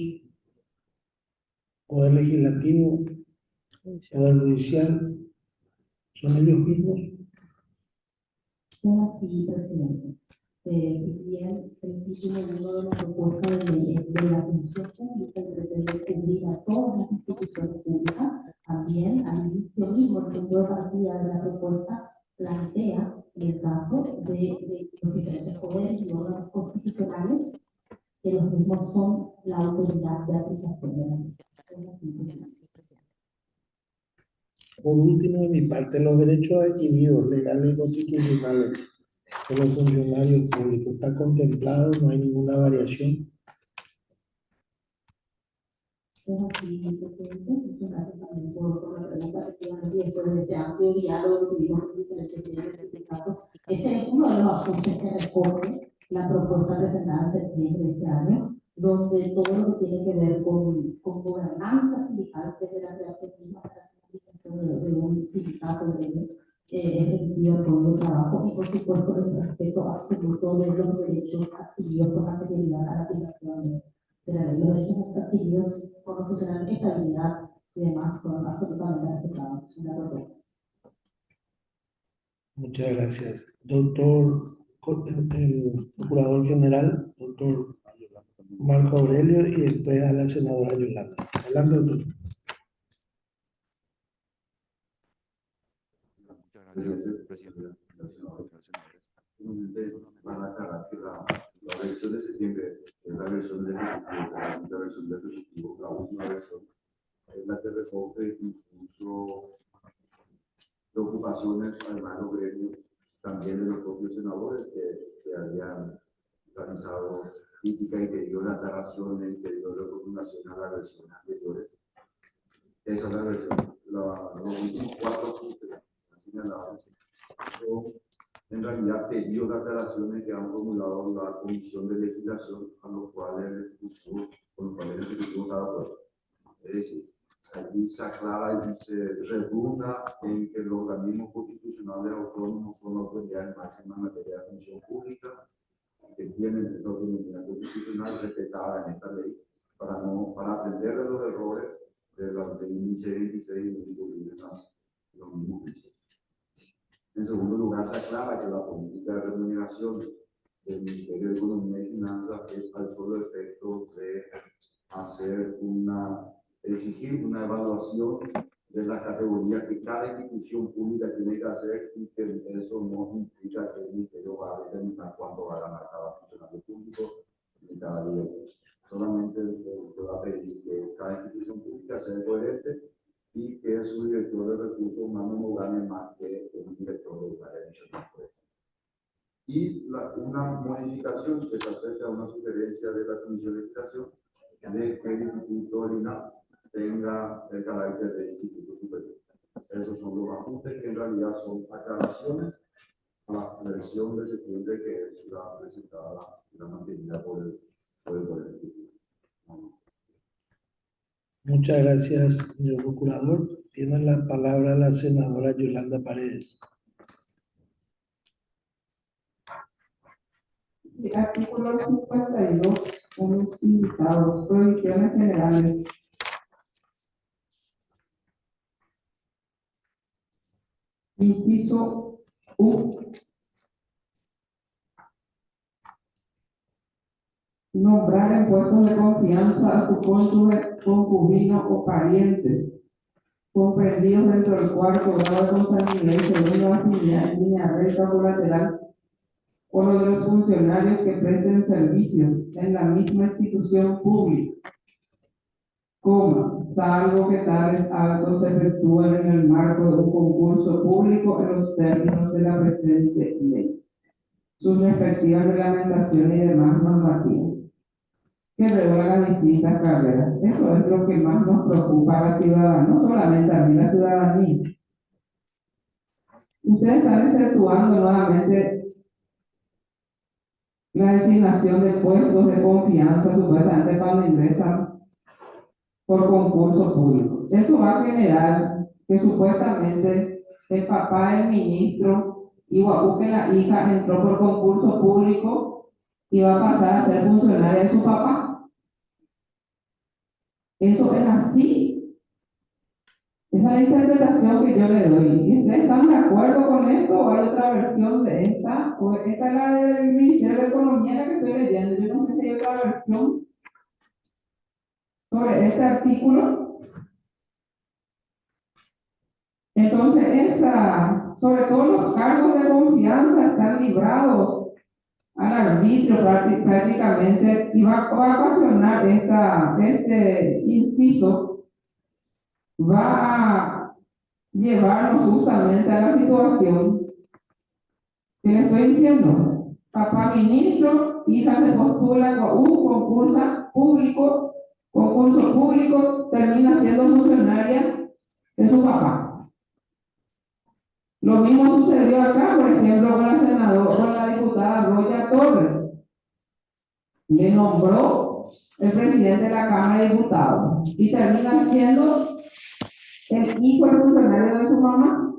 poder legislativo, poder judicial? ¿Son ellos mismos? Es así, presidente. Si bien el título 1 de la propuesta de ley es de la función pública y pretende cubrir a todas las instituciones públicas, también al inicio mismo, el punto de partida de la propuesta plantea el caso de los diferentes poderes y órganos constitucionales, que los mismos son la autoridad de aplicación de la ley. Es así, presidente. Por último, de mi parte, los derechos adquiridos, legales y constitucionales de los funcionarios públicos, ¿está contemplado? ¿No hay ninguna variación? Es así, presidente. Muchas gracias también por la pregunta. Efectivamente, después de este amplio diálogo que tuvimos con diferentes niveles de sindicatos, ese es uno de los apuntes que recoge la propuesta presentada en septiembre de este año, donde todo lo que tiene que ver con gobernanza sindical, desde la creación misma hasta la finalización de un sindicato de ellos, es requerido todo el trabajo y, por supuesto, el respeto absoluto de los derechos adquiridos con anterioridad a la aplicación de la ley. Los derechos adquiridos por los funcionarios de estabilidad y demás son absolutamente respetados en la propuesta. Muchas gracias. Doctor, el procurador general, doctor Marco Aurelio, y después a la senadora Yolanda. Adelante, doctor. Presidente, para aclarar que la versión de septiembre es la versión del Ejecutivo, la versión del Ejecutivo, la última versión, es la que recoge incluso preocupaciones, además de los gremios, también de los propios senadores que habían realizado crítica interior, aclaraciones interior de formulación a las versiones anteriores. Esa es la versión. Los últimos 4 puntos señalados son en realidad pedidos de aclaraciones que han formulado la Comisión de Legislación, a los cuales el Ejecutivo está de acuerdo. Es decir, aquí se aclara y se redunda en que los organismos constitucionales autónomos son autoridades máximas en materia de función pública, que tienen esa autonomía constitucional respetada en esta ley, para atender a los errores de la ley 1626 y los mismos principios. En segundo lugar, se aclara que la política de remuneración del Ministerio de Economía y Finanzas es al solo efecto de exigir una evaluación de las categorías que cada institución pública tiene que hacer, y que eso no implica que el Ministerio va a determinar cuánto va a ganar cada funcionario público ni cada día. Solamente va a pedir que cada institución pública sea coherente y que su director de recursos humanos no gane más que un director de una adicional. Y una modificación que se acerca a una sugerencia de la Comisión de Legislación de que el Instituto Lina tenga el carácter de instituto superior. Esos son los ajustes que en realidad son aclaraciones a la versión de septiembre que es la presentada y la mantenida por el Poder Ejecutivo. Muchas gracias, señor procurador. Tiene la palabra la senadora Yolanda Paredes. Sí, artículo 52, en los invitados, provisiones generales. Inciso U. Nombrar en puestos de confianza a su cónyuge, concubino o parientes. comprendidos dentro del cuarto grado de consanguinidad y segunda afinidad en línea recta o lateral, o los de los funcionarios que presten servicios en la misma institución pública, salvo que tales actos se efectúen en el marco de un concurso público en los términos de la presente ley, sus respectivas reglamentaciones y demás normativas que regulan las distintas carreras. Eso es lo que más nos preocupa a la ciudadanía, no solamente a mí, la ciudadanía. Ustedes están exceptuando nuevamente la designación de puestos de confianza, supuestamente cuando ingresan por concurso público. Eso va a generar que supuestamente el papá del ministro y que la hija entró por concurso público y va a pasar a ser funcionaria de su papá. Eso es así. Esa es la interpretación que yo le doy. ¿Y ustedes están de acuerdo con esto o hay otra versión de esta? O esta es la del Ministerio de Economía la que estoy leyendo. Yo no sé si hay otra versión sobre este artículo. Entonces, sobre todo los cargos de confianza están librados al arbitrio prácticamente, y va a ocasionar este inciso, va a llevarnos justamente a la situación que le estoy diciendo. Papá ministro, hija se postula con un concurso público, termina siendo funcionaria de su papá. Lo mismo sucedió acá, por ejemplo, con la diputada Roya Torres. Le nombró el presidente de la Cámara de Diputados y termina siendo el hijo del funcionario de su mamá.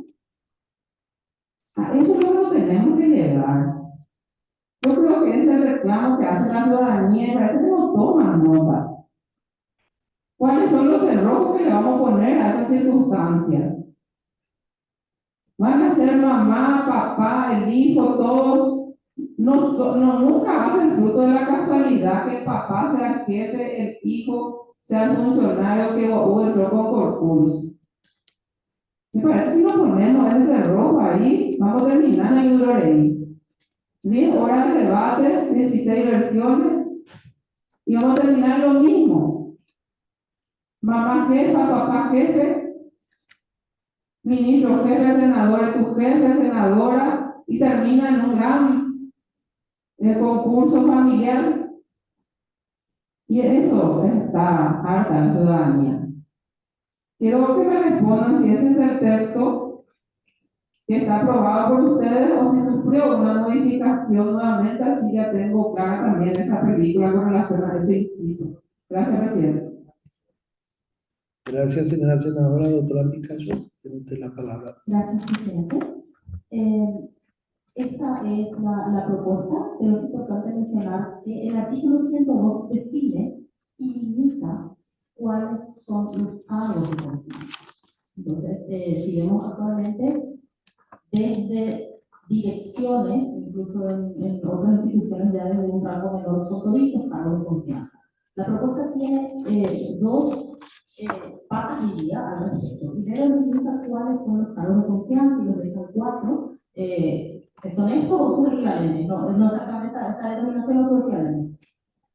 A eso no lo tenemos que llegar. Yo creo que ese reclamo que hace la ciudadanía, parece que no toman nota. ¿Cuáles son los cerrojos que le vamos a poner a esas circunstancias? Van a ser mamá, papá, el hijo, todos. Nunca va a ser fruto de la casualidad que el papá sea el jefe, el hijo sea el funcionario que entró con concurso. Me parece si nos ponemos ese cerrojo ahí, vamos a terminar en el Lorey. 10 horas de debate, 16 versiones, y vamos a terminar lo mismo. Mamá jefa, papá jefe, ministro jefe, senador, tu jefe, senadora, y termina en un gran concurso familiar. Y eso está harta la ciudadanía. Quiero que me respondan si ese es el texto que está aprobado por ustedes o si sufrió una modificación nuevamente, así ya tengo clara también esa película con relación a ese inciso. Gracias, presidente. Gracias, señora senadora. Doctora Picasso, tiene usted la palabra. Gracias, presidente. Esa es la propuesta, pero es importante mencionar que el artículo 102 define y limita cuáles son los cargos de confianza. Entonces, si vemos actualmente, desde direcciones, incluso en otras instituciones ya desde un rango menor, son toditos cargos de confianza. La propuesta tiene dos patas, diría, al respecto. Primero, limita cuáles son los cargos de confianza y los deja cuatro. ¿Son estos o son equivalentes? No exactamente esta determinación no son equivalentes.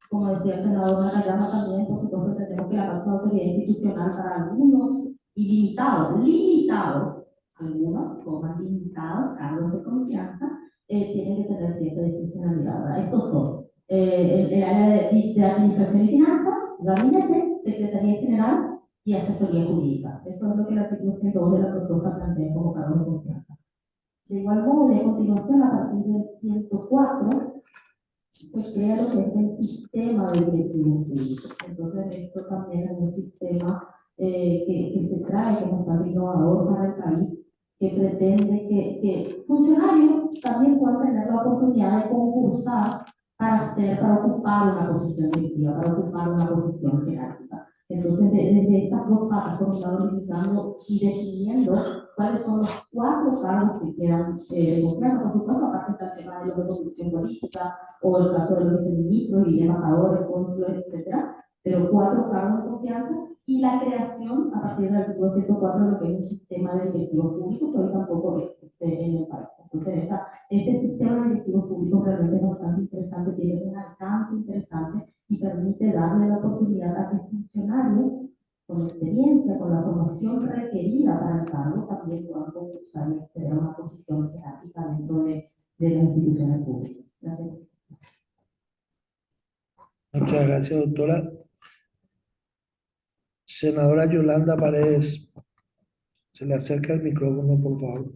Como decía el senador Nakayama también, por supuesto, tenemos que la máxima autoridad institucional para algunos y limitados, algunos con más limitados cargos de confianza, tienen que tener cierta discrecionalidad. ¿Verdad? Estos son el área de administración y finanzas, gabinete, secretaría general y asesoría jurídica. Eso es lo que el artículo 102 de la propuesta plantea como cargos de confianza. De igual modo, y a continuación, a partir del 104, se crea lo que es el sistema de directivos públicos. Entonces, esto también es un sistema que se trae como tan innovador para el país, que pretende que funcionarios también puedan tener la oportunidad de concursar para ocupar una posición directiva, para ocupar una posición jerárquica. Entonces, desde estas dos patas, por un lado, limitando y definiendo cuáles son los 4 cargos que quedan de confianza. Por supuesto, aparte está el tema de los de conducción política, o el caso de los viceministros y embajadores, cónsules, etc. pero 4 cargos de confianza y la creación a partir del artículo 104 de lo que es un sistema de directivos públicos que hoy tampoco existe en el país. Entonces, este sistema de directivos públicos realmente es bastante interesante, tiene un alcance interesante y permite darle la oportunidad a que funcionarios con experiencia, con la formación requerida para el cargo, también puedan concursar y acceder a una posición jerárquica dentro de las instituciones públicas. Gracias. Muchas gracias, doctora. Senadora Yolanda Paredes, se le acerca el micrófono, por favor.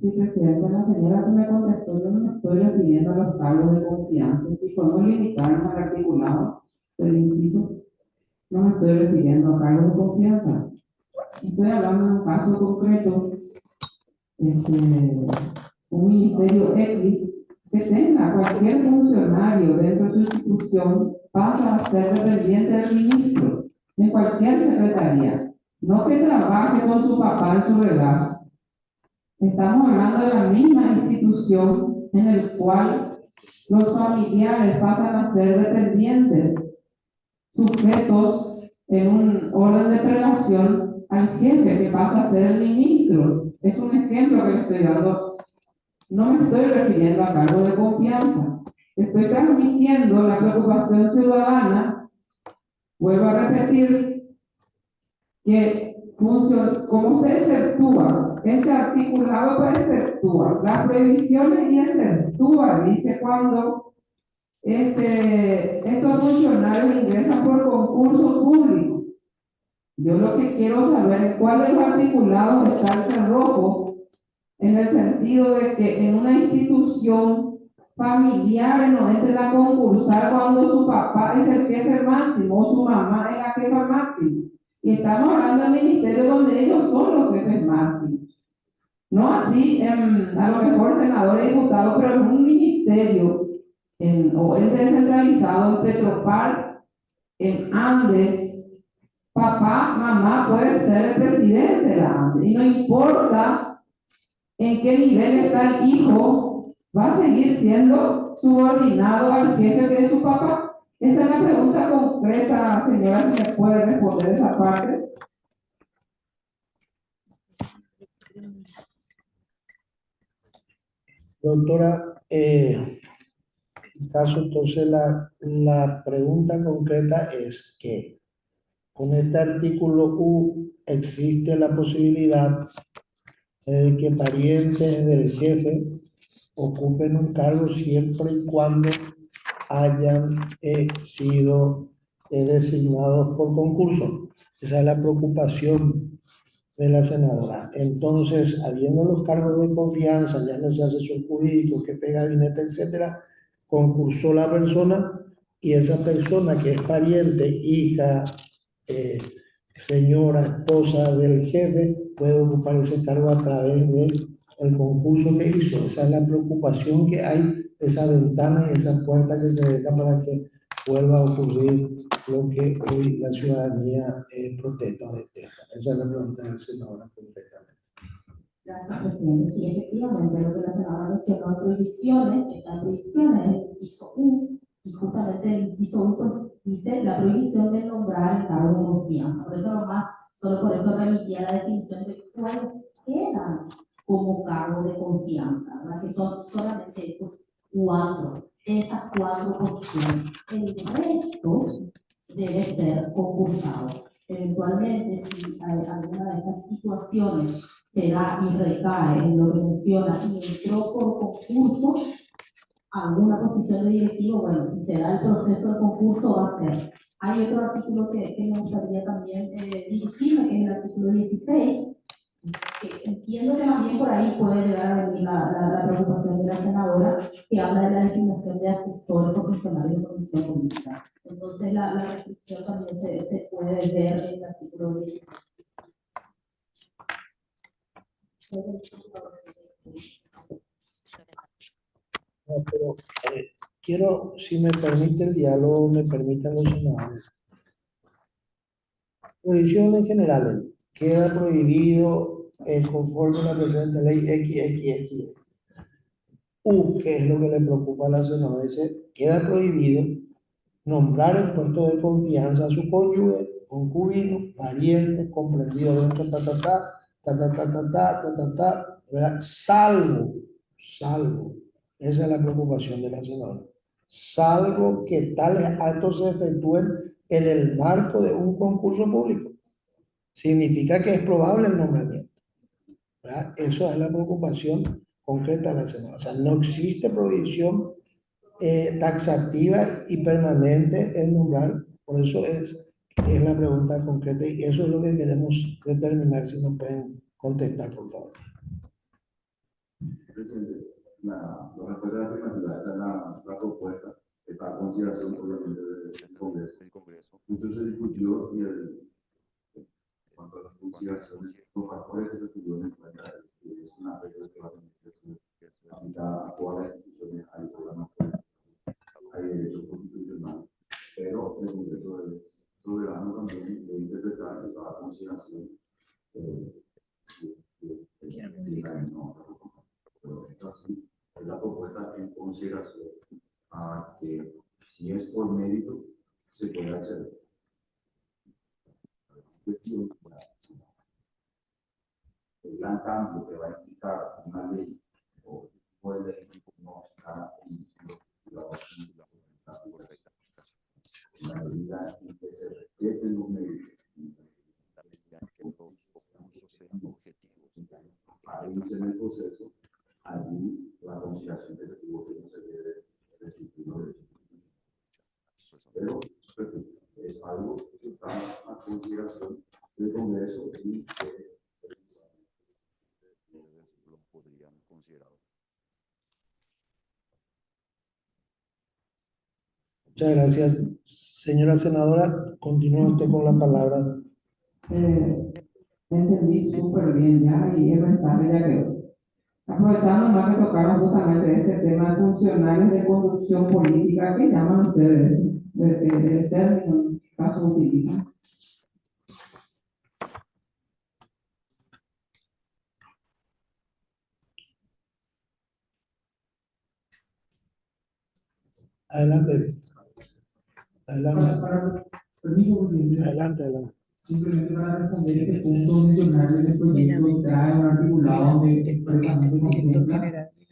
Sí, presidente, la señora que me contestó, yo no me estoy refiriendo a los cargos de confianza. Si podemos limitarnos al articulado del inciso, no me estoy refiriendo a cargos de confianza. Estoy hablando de un caso concreto, un ministerio X que tenga cualquier funcionario dentro de su institución pasa a ser dependiente del ministro en cualquier secretaría, no que trabaje con su papá en su regazo. Estamos hablando de la misma institución en el cual los familiares pasan a ser dependientes, sujetos en un orden de prelación al jefe que pasa a ser el ministro. Es un ejemplo que le estoy dando. No me estoy refiriendo a cargo de confianza. Estoy transmitiendo la preocupación ciudadana. Vuelvo a repetir que cómo se exceptúa. Este articulado puede exceptuar las prohibiciones y exceptúa, dice cuando estos funcionarios ingresan por concurso público. Yo lo que quiero saber es cuál de los articulados está el cerrojo, en el sentido de que en una institución familiar no entren a concursar cuando su papá es el jefe máximo o su mamá es la jefa máxima. Y estamos hablando del ministerio donde ellos son los jefes máximos. No así, a lo mejor senadores y diputados, pero en un ministerio o es descentralizado, en Petropar, en Andes, papá, mamá puede ser el presidente de la Andes. Y no importa en qué nivel está el hijo, va a seguir siendo subordinado al jefe que es su papá. Esa es la pregunta concreta, señora, si me puede responder esa parte. Doctora, en caso entonces la pregunta concreta es que con este artículo U existe la posibilidad de que parientes del jefe ocupen un cargo siempre y cuando hayan sido designados por concurso. Esa es la preocupación de la senadora. Entonces, habiendo los cargos de confianza, ya no se asesor jurídico, jefe de gabinete, etcétera, concursó la persona y esa persona que es pariente, hija, señora, esposa del jefe, puede ocupar ese cargo a través del concurso que hizo. Esa es la preocupación que hay, esa ventana y esa puerta que se deja para que vuelva a ocurrir lo que hoy la ciudadanía protesta o detesta. Esa es la pregunta de la senadora concretamente. Gracias, presidente. Sí, efectivamente, lo que la senadora mencionó de prohibiciones, están prohibiciones, el inciso 1, y justamente el inciso 1 pues, dice la prohibición de nombrar el cargo de confianza. Por eso nomás, solo por eso remitía la definición de cuáles quedan como cargo de confianza, ¿verdad? Que son solamente esas cuatro posiciones. El resto debe ser concursado. Eventualmente, si alguna de estas situaciones se da y recae en lo que menciona y entró por concurso alguna posición de directivo, bueno, si se da el proceso de concurso va a ser. Hay otro artículo que me gustaría también dirigirme, que es el artículo 16, que entiendo que también por ahí puede llegar a venir la preocupación de la senadora, que habla de la designación de asesores profesionales de comisión política. Entonces la restricción también se puede ver en el artículo 16. No, pero quiero, si me permite el diálogo, me permitan los senadores. Prohibiciones generales. Queda prohibido conforme a la presente ley XXX. U, que es lo que le preocupa a la senadora, dice, queda prohibido nombrar en puesto de confianza a su cónyuge, concubino, pariente, comprendido dentro, ¿verdad? Salvo, esa es la preocupación de la senadora, salvo que tales actos se efectúen en el marco de un concurso público. Significa que es probable el nombramiento, ¿verdad? Eso es la preocupación concreta de la senadora. O sea, no existe prohibición taxativa y permanente en nombrar, por eso es la pregunta concreta y eso es lo que queremos determinar, si nos pueden contestar, por favor. Presidente, la respuesta afirmativa, esa es la propuesta, está a consideración obviamente del Congreso. Mucho se discutió y en cuanto a las consideraciones, los factores que se tuvieron en cuenta es una regla que va a tener que ser aplicada a todas las instituciones, hay programas políticos, hay derechos constitucionales, pero el Congreso es soberano también de interpretar y tomar consideración pero esto así es la propuesta en consideración a que si es por mérito se puede acceder. El gran cambio que va a implicar una ley o tipo de ley no está en la medida en que se respeten los méritos. Ahí dice en el proceso, allí la consideración que se tuvo que no se debe restituir los derechos. Pero, repito, es algo que está a consideración del Congreso y que lo podrían considerar. Muchas gracias. Señora senadora, continúa usted con la palabra. Entendí súper bien ya y el mensaje ya quedó. Aprovechando más que tocaron justamente este tema de funcionarios de conducción política, ¿qué llaman ustedes? El término en este caso utilizan. Adelante. Permiso, presidente. Adelante. Simplemente para responder este punto mencionar en el proyecto trae un articulado donde expresamente contempla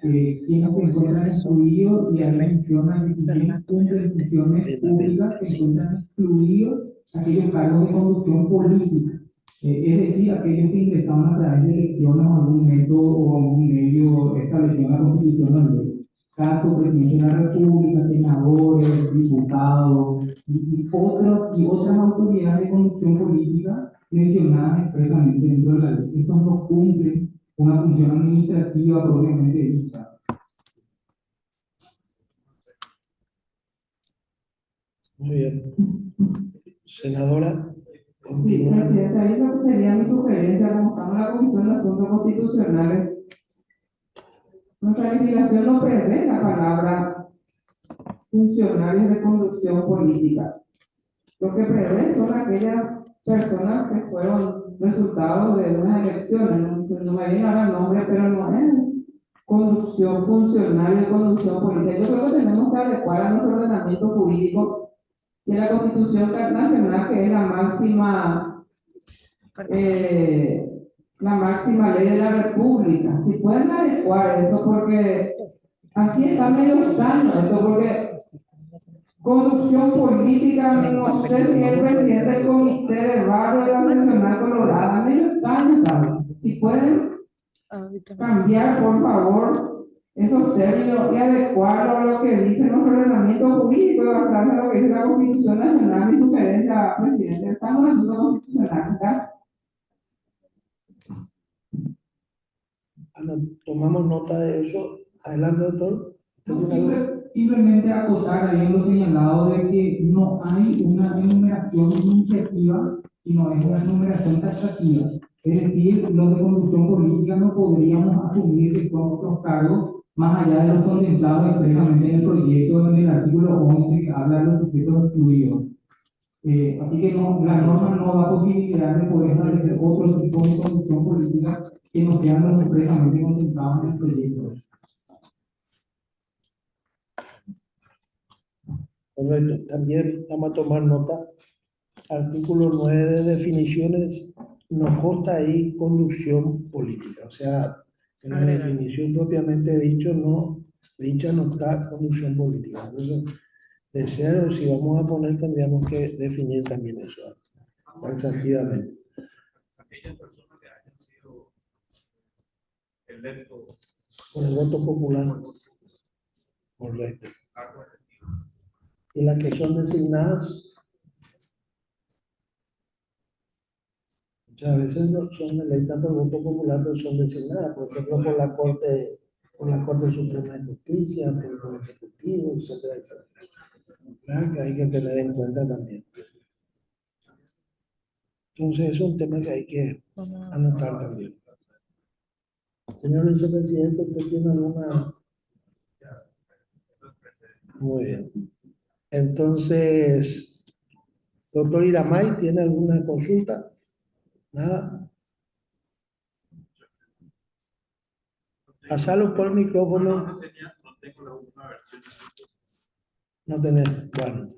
quienes se encuentran excluidos y ahí menciona que quienes cumplen funciones públicas se encuentran excluidos aquellos cargos de conducción política. Es decir, aquellos que ingresaron a través de elecciones o algún método o algún medio establecido en la Constitución o ley. Caso presidente de la República, senadores, diputados y otras autoridades de conducción política mencionadas expresamente dentro de la ley. Estos no cumplen una función administrativa propiamente dicha. Muy bien. Senadora, Sí, continúa. presidente, ahí lo que sería mi sugerencia, como estamos en la Comisión de Asuntos Constitucionales, nuestra legislación no prevé la palabra funcionarios de conducción política. Lo que prevé son aquellas personas que fueron resultados de unas elecciones. No me viene ahora el nombre, pero no es funcionario de conducción política. Yo creo que tenemos que adecuar a nuestro ordenamiento jurídico y a la Constitución Nacional, que es la máxima ley de la República. Si pueden adecuar eso, porque así está medio extraño esto, porque conducción política, no sé si el presidente del comité de barrio de la seccional colorada, medio extraño, ¿sabes? Si pueden cambiar, por favor, esos términos y adecuarlo a lo que dice nuestro ordenamiento jurídico y basarse en lo que dice la Constitución Nacional. Mi sugerencia, presidente, estamos en la constitucional. Gracias. Tomamos nota de eso. Adelante, doctor. Simplemente acotar ahí en lo señalado de que no hay una enumeración iniciativa, sino es una enumeración taxativa. Es decir, los de conducción política no podríamos asumir que son otros cargos más allá de los contemplados expresamente en el proyecto, en el artículo 11 que habla de los sujetos excluidos. Así que no, la norma no da posibilidad de poder establecer otros tipos de conducción política que no sean los expresamente contemplados en el proyecto. Correcto. También vamos a tomar nota. Artículo 9 de definiciones, nos consta ahí conducción política. O sea, en la definición propiamente dicha no está conducción política. Entonces, de ser, o si vamos a poner, tendríamos que definir también eso taxativamente. Aquellas personas que hayan sido electos Por el voto popular. Correcto. Y las que son designadas, muchas veces no son electas por voto popular, pero son designadas, por ejemplo, por la Corte Suprema de Justicia, por el Poder Ejecutivo, etcétera, etcétera. ¿Verdad? Que hay que tener en cuenta también. Entonces, es un tema que hay que anotar también. Señor vicepresidente, ¿usted tiene alguna? Muy bien. Entonces, doctor Iramay, ¿tiene alguna consulta? Nada. Pasalo por el micrófono. No tenés. Bueno.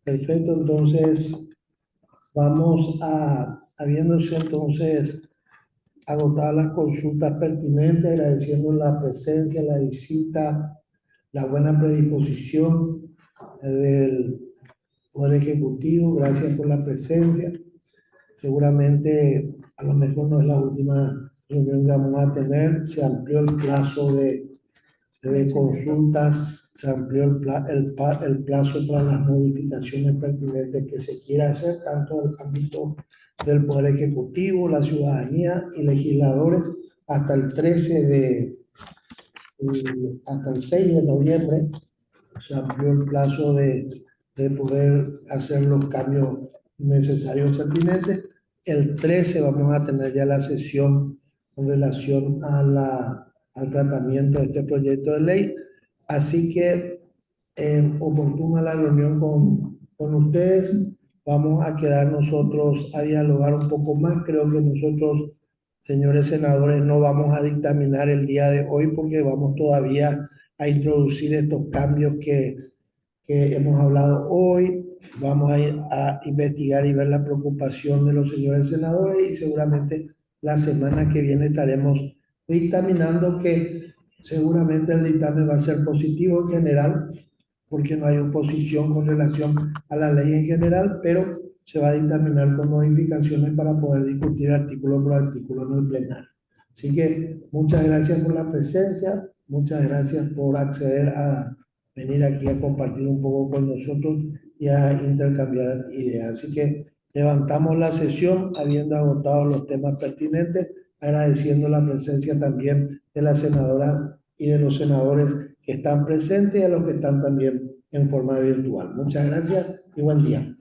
Perfecto, entonces vamos habiéndose entonces agotadas las consultas pertinentes, agradeciendo la presencia, la visita, la buena predisposición del Poder Ejecutivo. Gracias por la presencia. Seguramente a lo mejor no es la última reunión que vamos a tener. Se amplió el plazo de consultas, se amplió el plazo para las modificaciones pertinentes que se quiera hacer, tanto en el ámbito del Poder Ejecutivo, la ciudadanía y legisladores, hasta el 6 de noviembre. Se amplió el plazo de poder hacer los cambios necesarios pertinentes. El 13 vamos a tener ya la sesión con relación al tratamiento de este proyecto de ley. Así que, oportuna la reunión con ustedes, vamos a quedar nosotros a dialogar un poco más. Creo que nosotros, señores senadores, no vamos a dictaminar el día de hoy porque vamos todavía a introducir estos cambios que hemos hablado hoy. Vamos a ir a investigar y ver la preocupación de los señores senadores y seguramente la semana que viene estaremos dictaminando, que seguramente el dictamen va a ser positivo en general porque no hay oposición con relación a la ley en general, pero se va a dictaminar con modificaciones para poder discutir artículo por artículo en el plenario. Así que muchas gracias por la presencia, muchas gracias por acceder a venir aquí a compartir un poco con nosotros y a intercambiar ideas. Así que levantamos la sesión habiendo agotado los temas pertinentes, agradeciendo la presencia también de las senadoras y de los senadores que están presentes y a los que están también en forma virtual. Muchas gracias y buen día.